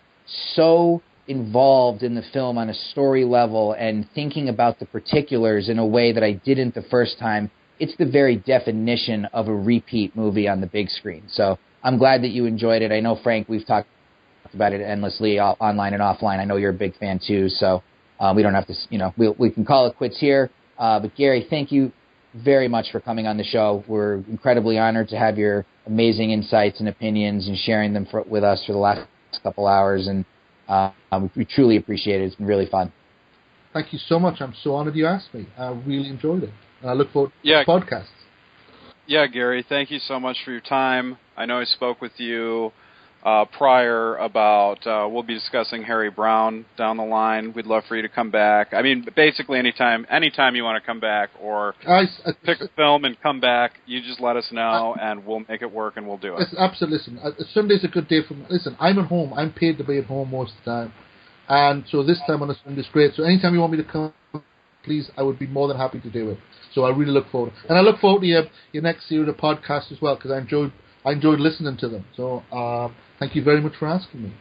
so involved in the film on a story level and thinking about the particulars in a way that I didn't the first time. It's the very definition of a repeat movie on the big screen. So I'm glad that you enjoyed it. I know, Frank, we've talked about it endlessly online and offline. I know you're a big fan too, so we don't have to, we can call it quits here. But Gary, thank you very much for coming on the show. We're incredibly honored to have your amazing insights and opinions and sharing them with us for the last couple hours, and we truly appreciate it. It's been really fun. Thank you so much. I'm so honored you asked me. I really enjoyed it, and I look forward to podcasts. Yeah, Gary, thank you so much for your time. I know I spoke with you prior about we'll be discussing Harry Brown down the line. We'd love for you to come back. I mean, basically anytime you want to come back or pick a film and come back, you just let us know and we'll make it work and we'll do it. Absolutely. Listen, Sunday's a good day for me. Listen, I'm at home. I'm paid to be at home most of the time. And so this time on a Sunday is great. So anytime you want me to come, please, I would be more than happy to do it. So I really look forward. And I look forward to your next series of podcasts as well, because I enjoyed listening to them. So thank you very much for asking me.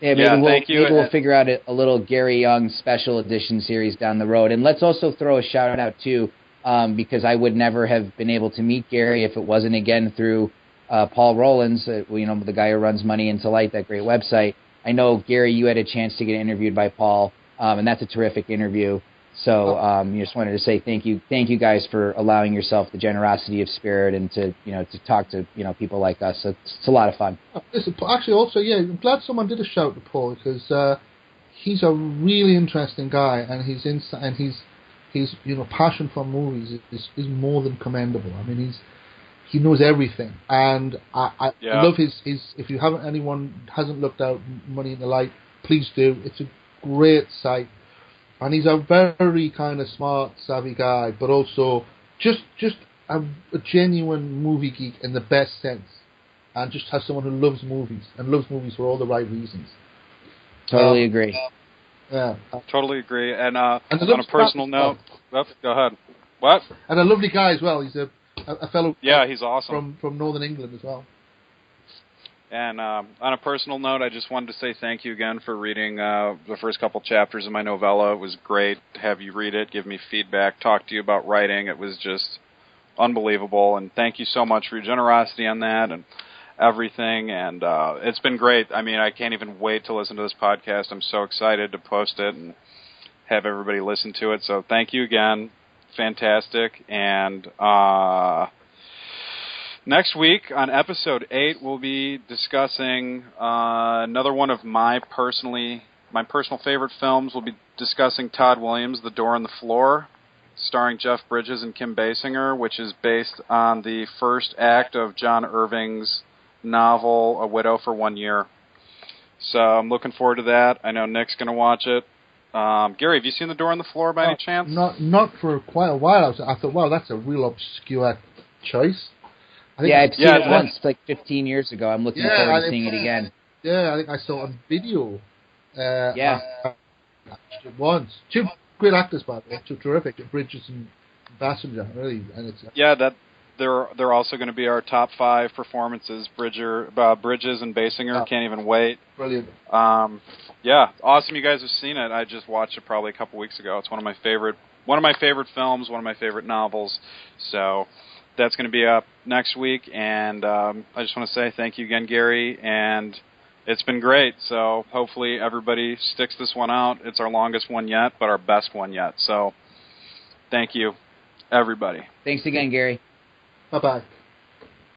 Yeah, maybe we'll figure out a little Gary Young special edition series down the road. And let's also throw a shout out too, because I would never have been able to meet Gary if it wasn't again through Paul Rollins, the guy who runs Money Into Light, that great website. I know, Gary, you had a chance to get interviewed by Paul, and that's a terrific interview. So just wanted to say thank you guys for allowing yourself the generosity of spirit and to talk to people like us. So it's a lot of fun. Listen, actually, also, I'm glad someone did a shout to Paul, because he's a really interesting guy, and his passion for movies is more than commendable. I mean, he knows everything, and I love his. If anyone hasn't looked out Money in the Light, please do. It's a great site, and he's a very kind of smart, savvy guy, but also just a genuine movie geek in the best sense, and just has someone who loves movies for all the right reasons. Totally agree. Yeah, totally agree. And on a personal note, go ahead. What? And a lovely guy as well. He's a fellow. Yeah, he's awesome. From Northern England as well. And on a personal note, I just wanted to say thank you again for reading the first couple chapters of my novella. It was great to have you read it, give me feedback, talk to you about writing. It was just unbelievable. And thank you so much for your generosity on that and everything. And it's been great. I mean, I can't even wait to listen to this podcast. I'm so excited to post it and have everybody listen to it. So thank you again. Fantastic. And next week on episode 8, we'll be discussing another one of my personal favorite films. We'll be discussing Todd Williams' The Door on the Floor, starring Jeff Bridges and Kim Basinger, which is based on the first act of John Irving's novel A Widow for 1 Year. So I'm looking forward to that. I know Nick's going to watch it. Gary, have you seen The Door on the Floor by any chance? Not for quite a while. I thought, wow, that's a real obscure choice. I've seen it once, like 15 years ago. I'm looking forward to seeing it again. Yeah, I think I saw it on video. Once. Two great actors, by the way. Two terrific. Bridges and Basinger, really. And it's they're also going to be our top 5 performances. Bridges and Basinger, can't even wait. Brilliant. Awesome. You guys have seen it. I just watched it probably a couple weeks ago. It's one of my favorite films, one of my favorite novels. So that's going to be up next week. And I just want to say thank you again, Gary. And it's been great. So hopefully everybody sticks this one out. It's our longest one yet, but our best one yet. So thank you, everybody. Thanks again, Gary. Bye-bye.